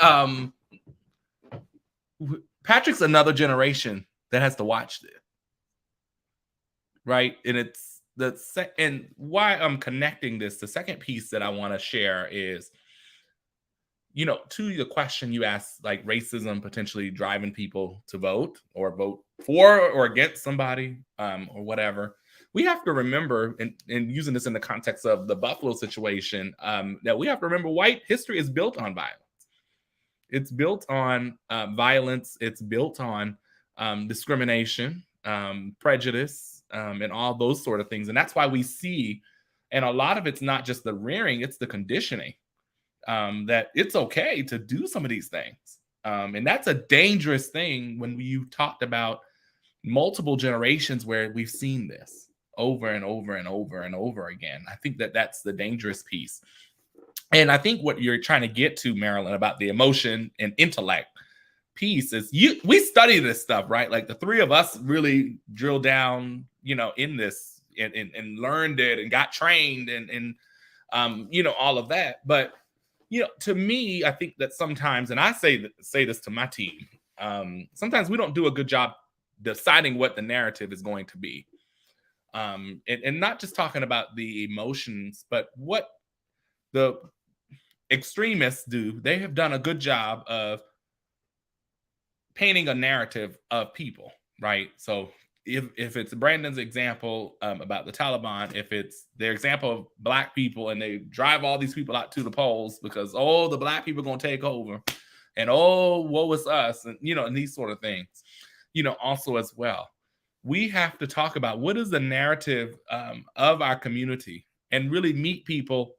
Patrick's another generation that has to watch this. Right. And it's and why I'm connecting this. The second piece that I want to share is, to the question you asked, like racism potentially driving people to vote or vote for or against somebody or whatever. We have to remember, and using this in the context of the Buffalo situation, that we have to remember white history is built on violence. It's built on violence. It's built on discrimination, prejudice, and all those sort of things. And that's why we see, and a lot of it's not just the rearing, it's the conditioning, that it's okay to do some of these things. And that's a dangerous thing when you talked about multiple generations where we've seen this over and over and over and over again. I think that's the dangerous piece. And I think what you're trying to get to, Marilyn, about the emotion and intellect piece is we study this stuff, right? Like the three of us really drill down, in this and learned it and got trained and all of that. But, to me, I think that sometimes, and I say this to my team, sometimes we don't do a good job deciding what the narrative is going to be. And not just talking about the emotions, but what the extremists do. They have done a good job of painting a narrative of people, right? So if it's Brandon's example about the Taliban, if it's their example of Black people and they drive all these people out to the polls because, the Black people are going to take over and, woe is us, and, and these sort of things, also as well. We have to talk about what is the narrative of our community and really meet people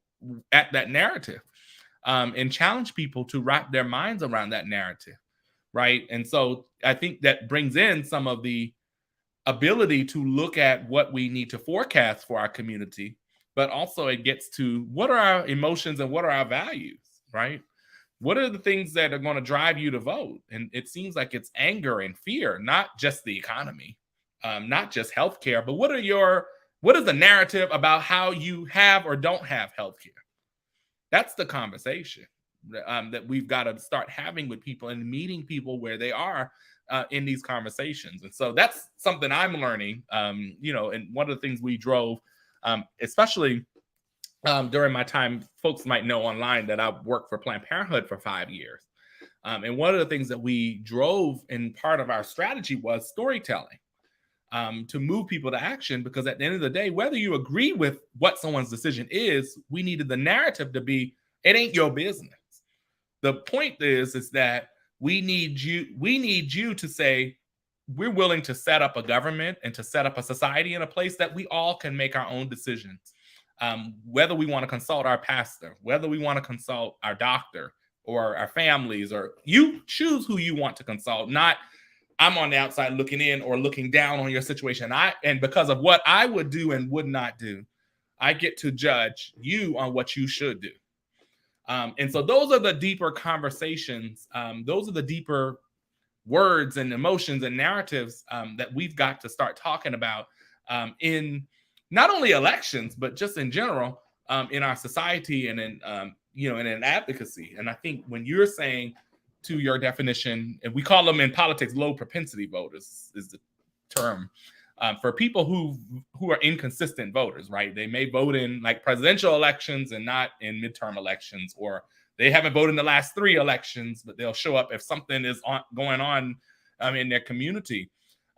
at that narrative and challenge people to wrap their minds around that narrative, right? And so I think that brings in some of the ability to look at what we need to forecast for our community, but also it gets to what are our emotions and what are our values, right? What are the things that are going to drive you to vote? And it seems like it's anger and fear, not just the economy. not just healthcare, but what is the narrative about how you have or don't have healthcare? That's the conversation that we've got to start having with people and meeting people where they are in these conversations. And so that's something I'm learning, and one of the things we drove, especially during my time, folks might know online that I've worked for Planned Parenthood for 5 years. And one of the things that we drove in part of our strategy was storytelling, to move people to action, because at the end of the day, whether you agree with what someone's decision is, we needed the narrative to be, it ain't your business. The point is that we need you to say, we're willing to set up a government and to set up a society in a place that we all can make our own decisions. Whether we want to consult our pastor, whether we want to consult our doctor or our families, or you choose who you want to consult, not I'm on the outside looking in or looking down on your situation. And because of what I would do and would not do, I get to judge you on what you should do. And so those are the deeper conversations. Those are the deeper words and emotions and narratives that we've got to start talking about in not only elections, but just in general in our society and in advocacy. And I think when you're saying, to your definition, and we call them in politics low propensity voters is the term, for people who are inconsistent voters, right? They may vote in like presidential elections and not in midterm elections, or they haven't voted in the last 3 elections, but they'll show up if something is going on in their community.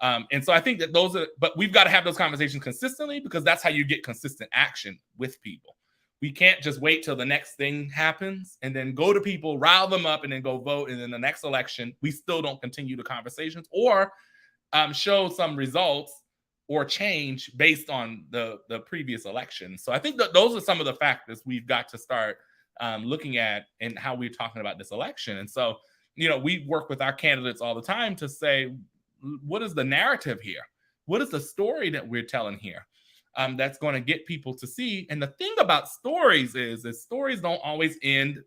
And so I think that but we've got to have those conversations consistently, because that's how you get consistent action with people. We can't just wait till the next thing happens and then go to people, rile them up, and then go vote. And then the next election, we still don't continue the conversations or show some results or change based on the previous election. So I think that those are some of the factors we've got to start looking at in how we're talking about this election. And so, we work with our candidates all the time to say, what is the narrative here? What is the story that we're telling here? That's going to get people to see. And the thing about stories is that stories don't always end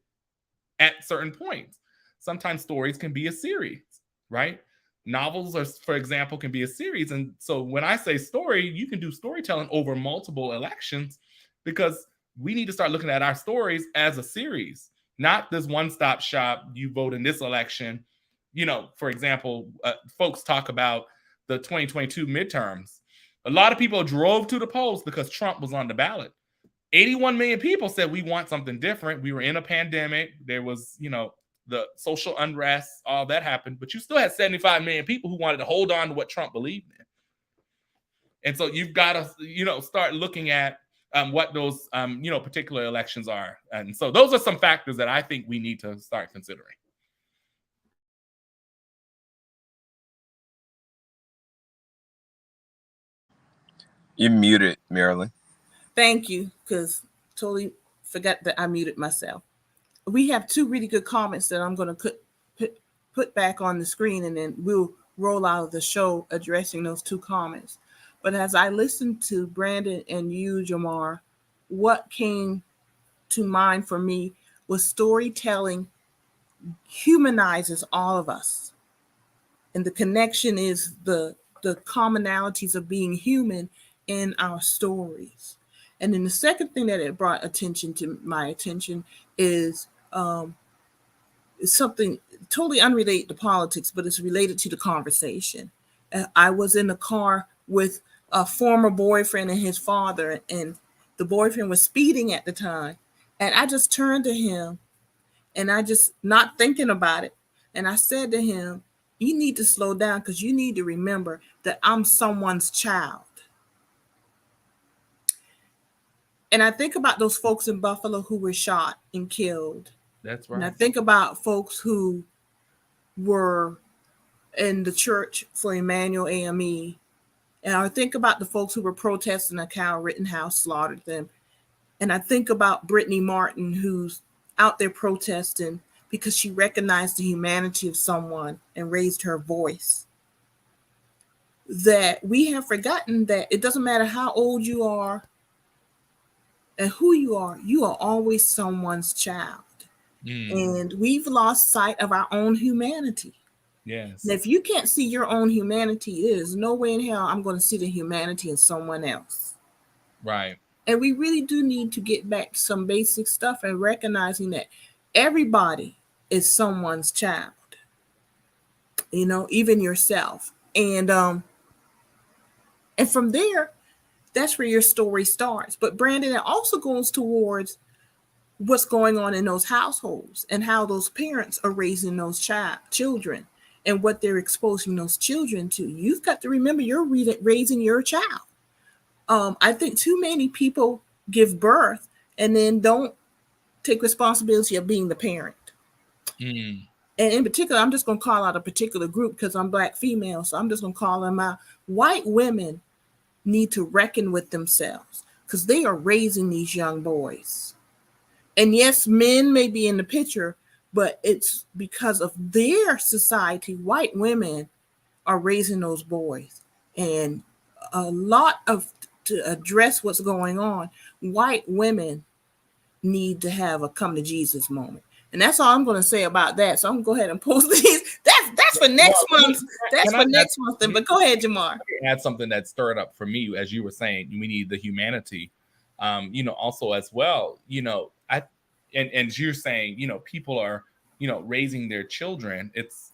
at certain points. Sometimes stories can be a series, right? Novels, for example, can be a series. And so when I say story, you can do storytelling over multiple elections, because we need to start looking at our stories as a series, not this one-stop shop. You vote in this election. For example, folks talk about the 2022 midterms. A lot of people drove to the polls because Trump was on the ballot. 81 million people said we want something different. We were in a pandemic. There was, the social unrest, all that happened. But you still had 75 million people who wanted to hold on to what Trump believed in. And so you've got to, start looking at what those, particular elections are. And so those are some factors that I think we need to start considering. You're muted, Marilyn. Thank you, because totally forgot that I muted myself. We have 2 really good comments that I'm going to put back on the screen, and then we'll roll out of the show addressing those 2 comments. But as I listened to Brandon and you, Jamarr, what came to mind for me was storytelling humanizes all of us. And the connection is the commonalities of being human in our stories. And then the second thing that it brought my attention is something totally unrelated to politics, but it's related to the conversation. I was in the car with a former boyfriend and his father, and the boyfriend was speeding at the time. And I just turned to him, and I just, not thinking about it, and I said to him, you need to slow down, because you need to remember that I'm someone's child. And I think about those folks in Buffalo who were shot and killed. That's right. And I think about folks who were in the church for Emmanuel AME. And I think about the folks who were protesting at Kyle Rittenhouse slaughtered them. And I think about Brittany Martin, who's out there protesting because she recognized the humanity of someone and raised her voice. That we have forgotten that it doesn't matter how old you are and who you are always someone's child. And we've lost sight of our own humanity. Yes. And if you can't see your own humanity, there's no way in hell I'm going to see the humanity in someone else. Right. And we really do need to get back to some basic stuff and recognizing that everybody is someone's child, even yourself. And from there, that's where your story starts. But Brandon, it also goes towards what's going on in those households and how those parents are raising those children and what they're exposing those children to. You've got to remember you're raising your child. I think too many people give birth and then don't take responsibility of being the parent. Mm. And in particular, I'm just going to call out a particular group because I'm Black female. So I'm just going to call them out. White women need to reckon with themselves because they are raising these young boys. And yes, men may be in the picture, but it's because of their society. White women are raising those boys. And a lot to address what's going on, white women need to have a come to Jesus moment. And that's all I'm going to say about that. So I'm going to go ahead and post these. That's for next month. That's for next month. But go ahead, Jamarr. Add something that stirred up for me, as you were saying, we need the humanity. Also as well, and you're saying, people are, raising their children. It's,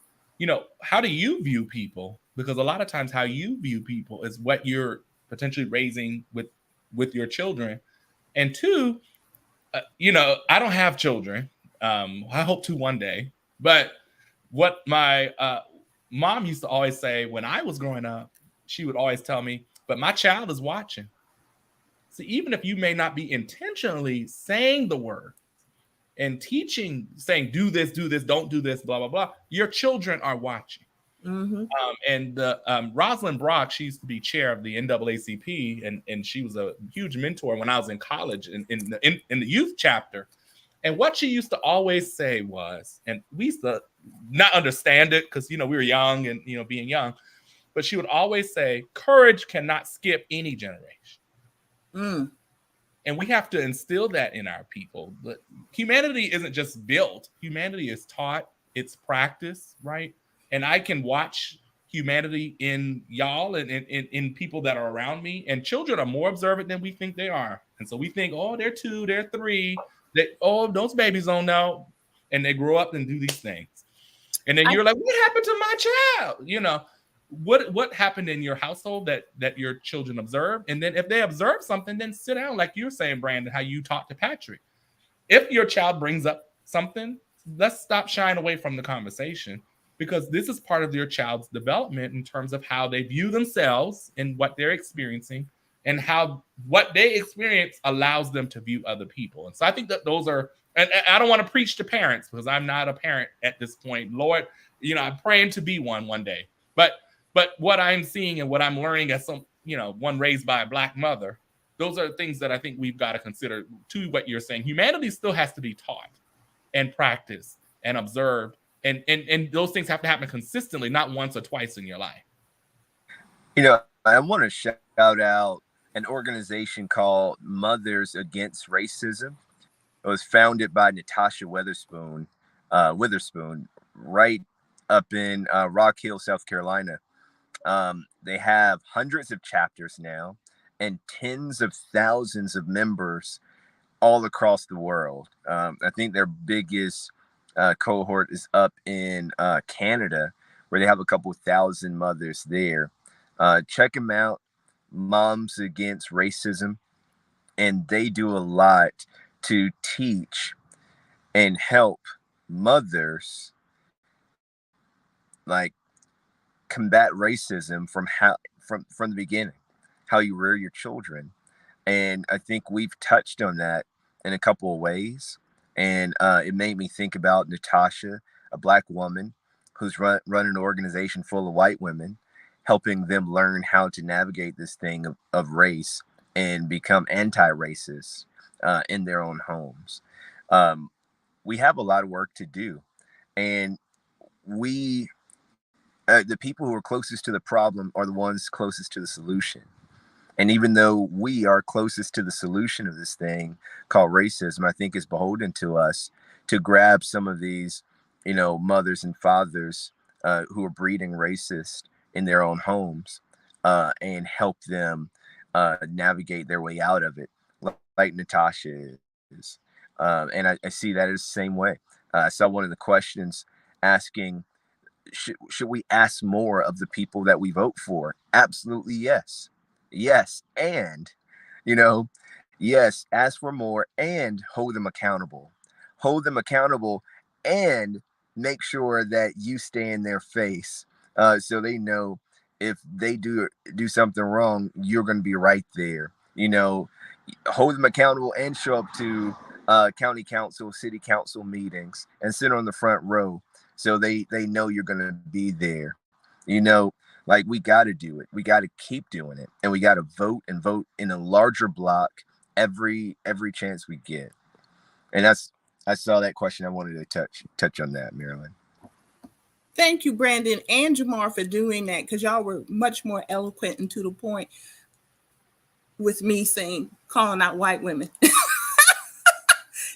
how do you view people? Because a lot of times how you view people is what you're potentially raising with your children. And two, I don't have children. I hope to one day. But what my mom used to always say when I was growing up, she would always tell me, but my child is watching. So even if you may not be intentionally saying the word and teaching, saying, do this, don't do this, blah, blah, blah, your children are watching. Mm-hmm. And Rosalind Brock, she used to be chair of the NAACP, and she was a huge mentor when I was in college in the youth chapter. And what she used to always say was, and we used to not understand it because, we were young and, being young, but she would always say, courage cannot skip any generation. Mm. And we have to instill that in our people. But humanity isn't just built. Humanity is taught, it's practiced, right? And I can watch humanity in y'all and in people that are around me. And children are more observant than we think they are. And so we think, oh, they're 2, they're 3. Those babies don't know. And they grow up and do these things. And then you're like, what happened to my child? What happened in your household that your children observe? And then if they observe something, then sit down, like you're saying, Brandon, how you talked to Patrick. If your child brings up something, let's stop shying away from the conversation, because this is part of your child's development in terms of how they view themselves and what they're experiencing, and how what they experience allows them to view other people. And so I think that those are, and I don't want to preach to parents because I'm not a parent at this point. Lord, I'm praying to be one day. But what I'm seeing and what I'm learning as one raised by a Black mother, those are things that I think we've got to consider to what you're saying. Humanity still has to be taught and practiced and observed. And those things have to happen consistently, not once or twice in your life. I want to shout out an organization called Mothers Against Racism. It was founded by Natasha Witherspoon, right up in Rock Hill, South Carolina. They have hundreds of chapters now and tens of thousands of members all across the world. I think their biggest cohort is up in Canada, where they have a couple thousand mothers there. Check them out, Moms Against Racism. And they do a lot to teach and help mothers combat racism from the beginning, how you rear your children. And I think we've touched on that in a couple of ways. And it made me think about Natasha, a Black woman who's run an organization full of white women, helping them learn how to navigate this thing of race and become anti-racist in their own homes. We have a lot of work to do. And the people who are closest to the problem are the ones closest to the solution. And even though we are closest to the solution of this thing called racism, I think it's beholden to us to grab some of these, mothers and fathers who are breeding racist in their own homes, and help them navigate their way out of it, like Natasha is. And I see that as the same way. I saw one of the questions asking, should we ask more of the people that we vote for? Absolutely yes. Yes. And, yes, ask for more and hold them accountable. Hold them accountable and make sure that you stay in their face, so they know if they do something wrong, you're going to be right there. Hold them accountable and show up to county council, city council meetings and sit on the front row, so they know you're going to be there. Like, we got to do it. We got to keep doing it, and we got to vote in a larger block every chance we get. And I saw that question. I wanted to touch on that, Marilyn. Thank you, Brandon and Jamarr, for doing that, because y'all were much more eloquent and to the point with me calling out white women.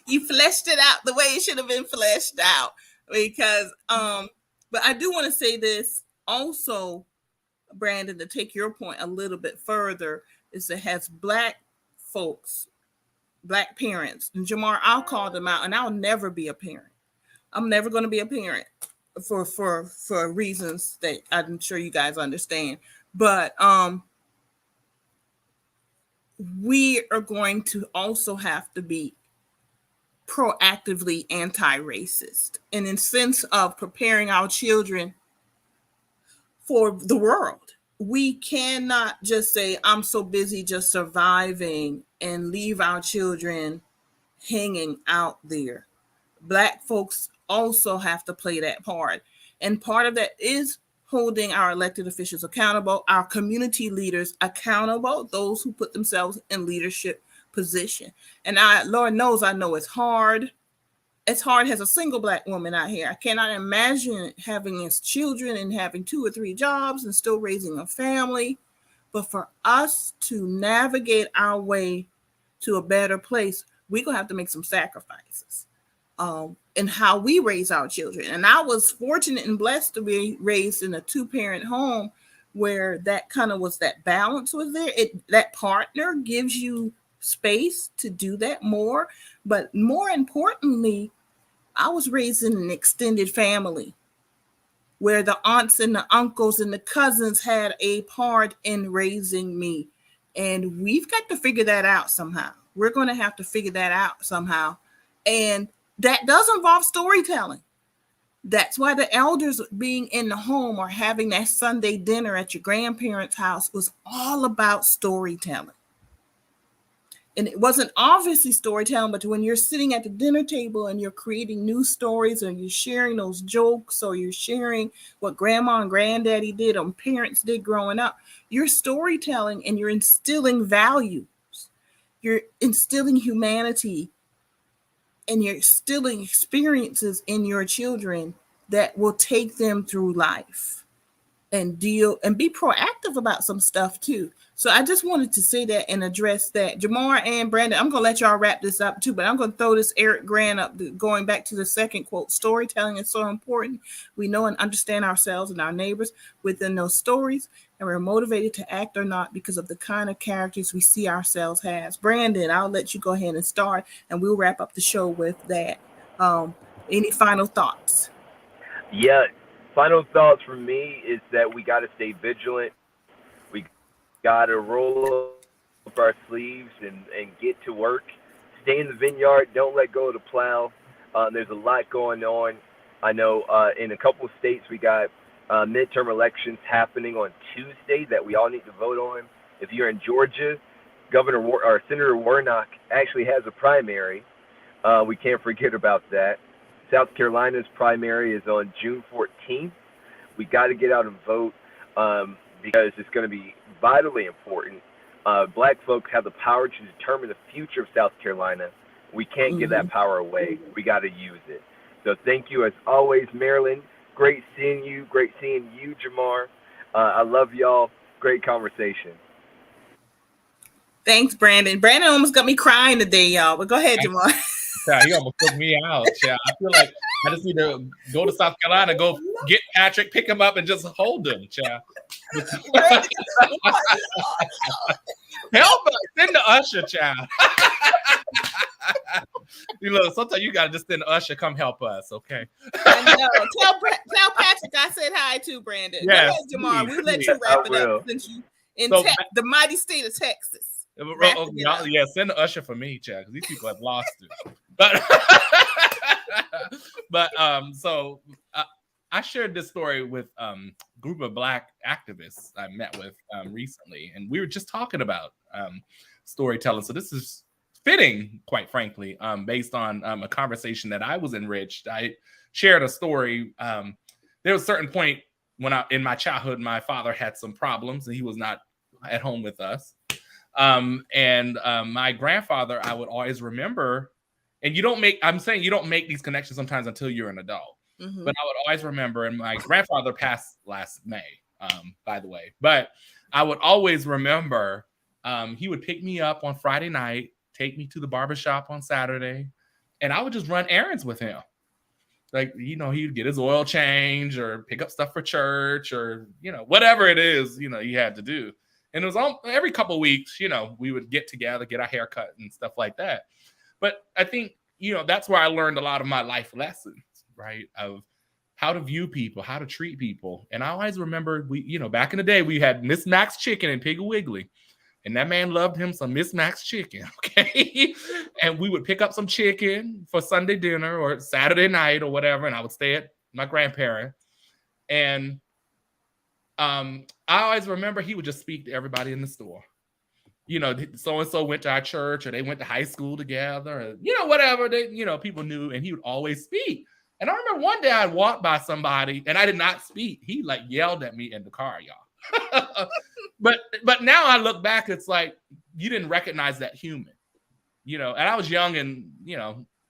You fleshed it out the way it should have been fleshed out, because but I do want to say this also, Brandon, to take your point a little bit further, is it has Black folks, Black parents, and Jamarr, I'll call them out, and I'll never be a parent. I'm never going to be a parent for reasons that I'm sure you guys understand. But we are going to also have to be proactively anti-racist, and in sense of preparing our children for the world. We cannot just say, I'm so busy just surviving, and leave our children hanging out there. Black folks also have to play that part. And part of that is holding our elected officials accountable, our community leaders accountable, those who put themselves in leadership position. And Lord knows, I know it's hard. It's hard as a single Black woman out here. I cannot imagine having as children and having 2 or 3 jobs and still raising a family. But for us to navigate our way to a better place, we're going to have to make some sacrifices in how we raise our children. And I was fortunate and blessed to be raised in a 2-parent home where that kind of was, that balance was there. That partner gives you space to do that more. But more importantly, I was raised in an extended family where the aunts and the uncles and the cousins had a part in raising me. And we've got to figure that out somehow. We're going to have to figure that out somehow. And that does involve storytelling. That's why the elders being in the home or having that Sunday dinner at your grandparents' house was all about storytelling. And it wasn't obviously storytelling, but when you're sitting at the dinner table and you're creating new stories, or you're sharing those jokes, or you're sharing what grandma and granddaddy did or parents did growing up, you're storytelling and you're instilling values. You're instilling humanity, and you're instilling experiences in your children that will take them through life and deal and be proactive about some stuff too. So I just wanted to say that and address that. Jamarr and Brandon, I'm going to let y'all wrap this up too, but I'm going to throw this Eric Grant up, going back to the second quote. Storytelling is so important. We know and understand ourselves and our neighbors within those stories, and we're motivated to act or not because of the kind of characters we see ourselves as. Brandon, I'll let you go ahead and start, and we'll wrap up the show with that. Any final thoughts? Yeah, final thoughts from me is that we got to stay vigilant. We got to roll up our sleeves and get to work. Stay in the vineyard. Don't let go of the plow. There's a lot going on. I know in a couple of states we got midterm elections happening on Tuesday that we all need to vote on. If you're in Georgia, Senator Warnock actually has a primary. We can't forget about that. South Carolina's primary is on June 14th. We got to get out and vote because it's going to be vitally important. Black folks have the power to determine the future of South Carolina. We can't give that power away. We got to use it. So thank you as always, Marilyn. Great seeing you. Great seeing you, Jamarr. I love y'all. Great conversation. Thanks, Brandon. Brandon almost got me crying today, y'all. But go ahead, Jamarr. Child, he almost took me out. Child. I feel like I just need to go to South Carolina, go get Patrick, pick him up, and just hold him, child. Help us, send the usher, child. You know, sometimes you gotta just send the usher, come help us, okay? I know. Tell Patrick I said hi too, Brandon. Yes, Go ahead, Jamarr. please, We let please. you wrap it I up will. since you in So, the mighty state of Texas. Yeah, send the usher for me, child, because these people have lost it. But so I shared this story with group of Black activists I met with recently, and we were just talking about storytelling. So this is fitting, quite frankly, based on a conversation that I was enriched. I shared a story. There was a certain point when in my childhood, my father had some problems and he was not at home with us. My grandfather, I would always remember, and I'm saying you don't make these connections sometimes until you're an adult. Mm-hmm. But I would always remember, and my grandfather passed last May, by the way, but I would always remember he would pick me up on Friday night, take me to the barbershop on Saturday, and I would just run errands with him. Like, you know, he'd get his oil change or pick up stuff for church or, you know, whatever it is, you know, he had to do. And it was every couple of weeks, you know, we would get together, get our hair cut and stuff like that. But I think, you know, that's where I learned a lot of my life lessons, right? Of how to view people, how to treat people. And I always remember, back in the day, we had Miss Max Chicken and Piggly Wiggly. And that man loved him some Miss Max chicken, okay? And we would pick up some chicken for Sunday dinner or Saturday night or whatever, and I would stay at my grandparents. And I always remember he would just speak to everybody in the store. You know, so-and-so went to our church or they went to high school together or, you know, whatever. People knew, and he would always speak. And I remember one day I walked by somebody and I did not speak. He like yelled at me in the car, y'all. But now I look back, it's like you didn't recognize that human, you know, and I was young and,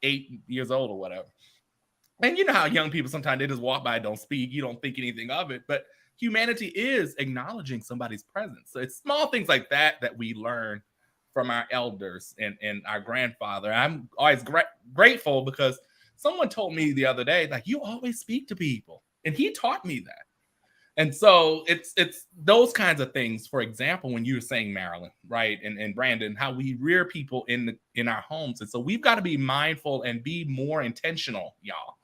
8 years old or whatever. And you know how young people sometimes they just walk by, don't speak, you don't think anything of it. But humanity is acknowledging somebody's presence. So it's small things like that we learn from our elders and our grandfather. I'm always grateful because someone told me the other day, like, you always speak to people. And he taught me that. And so it's those kinds of things. For example, when you were saying Marilyn, right, and Brandon, how we rear people in our homes. And so we've got to be mindful and be more intentional, y'all,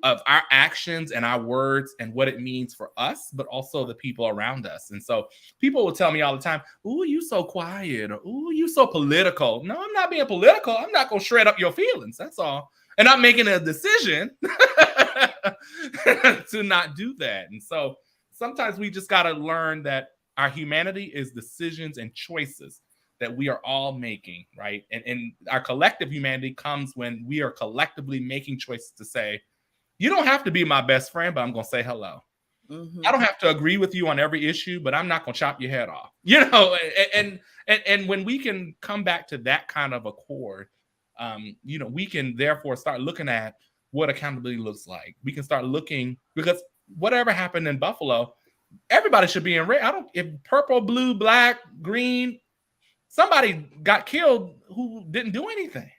of our actions and our words and what it means for us, but also the people around us. And so people will tell me all the time, "Ooh, you so quiet," or "Ooh, you so political." No, I'm not being political. I'm not going to shred up your feelings. That's all. And I'm making a decision to not do that. And so sometimes we just got to learn that our humanity is decisions and choices that we are all making, right? And our collective humanity comes when we are collectively making choices to say, you don't have to be my best friend, but I'm going to say hello. Mm-hmm. I don't have to agree with you on every issue, but I'm not going to chop your head off. You know, and when we can come back to that kind of accord, we can therefore start looking at what accountability looks like. We can start looking, because whatever happened in Buffalo, everybody should be in red. If purple, blue, black, green, somebody got killed who didn't do anything.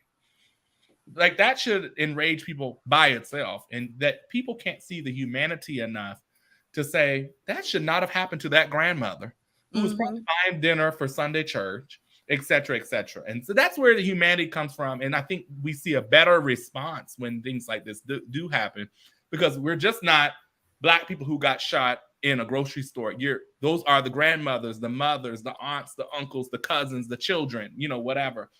Like, that should enrage people by itself, and that people can't see the humanity enough to say that should not have happened to that grandmother who was probably buying dinner for Sunday church, et cetera, et cetera. And so that's where the humanity comes from. And I think we see a better response when things like this do happen, because we're just not Black people who got shot in a grocery store. Those are the grandmothers, the mothers, the aunts, the uncles, the cousins, the children, whatever.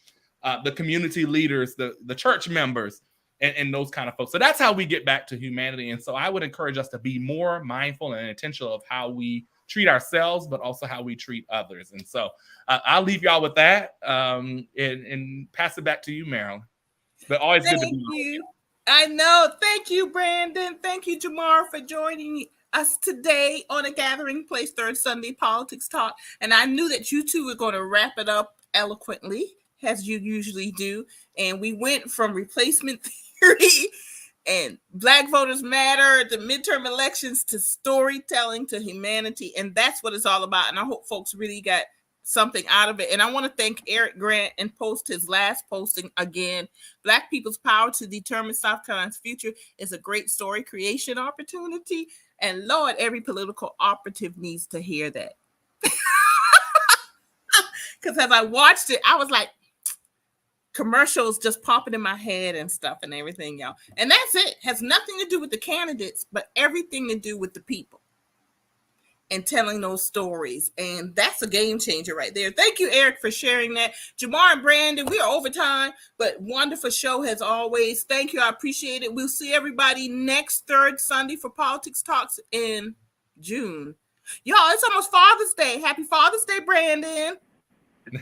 The community leaders, the church members, and those kind of folks. So that's how we get back to humanity. And so I would encourage us to be more mindful and intentional of how we treat ourselves, but also how we treat others. And so I'll leave y'all with that and pass it back to you, Marilyn. But always good to be you. I know. Thank you, Brandon. Thank you, Jamarr, for joining us today on A Gathering Place Third Sunday Politics Talk. And I knew that you two were going to wrap it up eloquently, as you usually do. And we went from replacement theory and Black Voters Matter, the midterm elections, to storytelling, to humanity. And that's what it's all about. And I hope folks really got something out of it. And I want to thank Eric Grant and post his last posting again. Black people's power to determine South Carolina's future is a great story creation opportunity. And Lord, every political operative needs to hear that. Because as I watched it, I was like, commercials just popping in my head and stuff and everything, y'all. And that's it. Has nothing to do with the candidates, but everything to do with the people and telling those stories. And that's a game changer right there. Thank you, Eric, for sharing that. Jamarr and Brandon, we are over time, but wonderful show as always. Thank you. I appreciate it. We'll see everybody next third Sunday for Politics Talks in June. Y'all, it's almost Father's Day. Happy Father's Day, Brandon.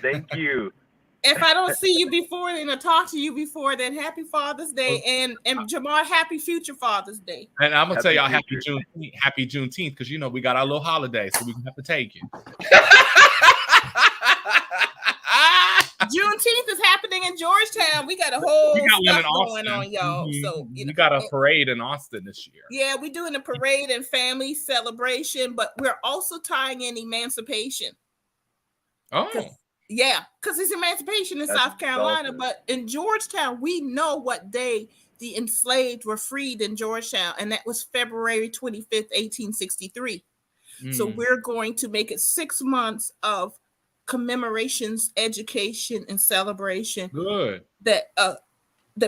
Thank you. If I don't see you before then or talk to you before then, happy Father's Day. And Jamarr, happy future Father's Day. And I'm gonna tell y'all Happy happy Juneteenth, because you know we got our little holiday, so we can have to take it. Juneteenth is happening in Georgetown. We got a whole stuff going on, y'all. Mm-hmm. So we got a parade in Austin this year. Yeah, we're doing a parade and family celebration, but we're also tying in emancipation. Oh. Yeah, because it's emancipation in South Carolina, but in Georgetown, we know what day the enslaved were freed in Georgetown, and that was February 25th, 1863. So we're going to make it 6 months of commemorations, education, and celebration. Good. That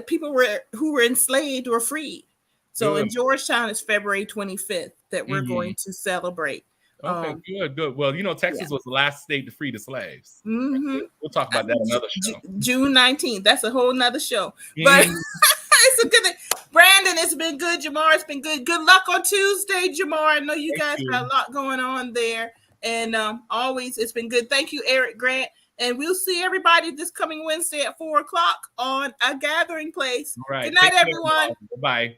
people who were enslaved were freed. So in Georgetown, it's February 25th that we're going to celebrate. Okay, good. Well, you know, Texas was the last state to free the slaves. Mm-hmm. We'll talk about that another show. June 19th. That's a whole nother show. But it's a good thing. Brandon, it's been good. Jamarr, it's been good. Good luck on Tuesday, Jamarr. I know you guys got a lot going on there. And always, it's been good. Thank you, Eric Grant. And we'll see everybody this coming Wednesday at 4:00 on A Gathering Place. All right. Good night, everyone. Bye.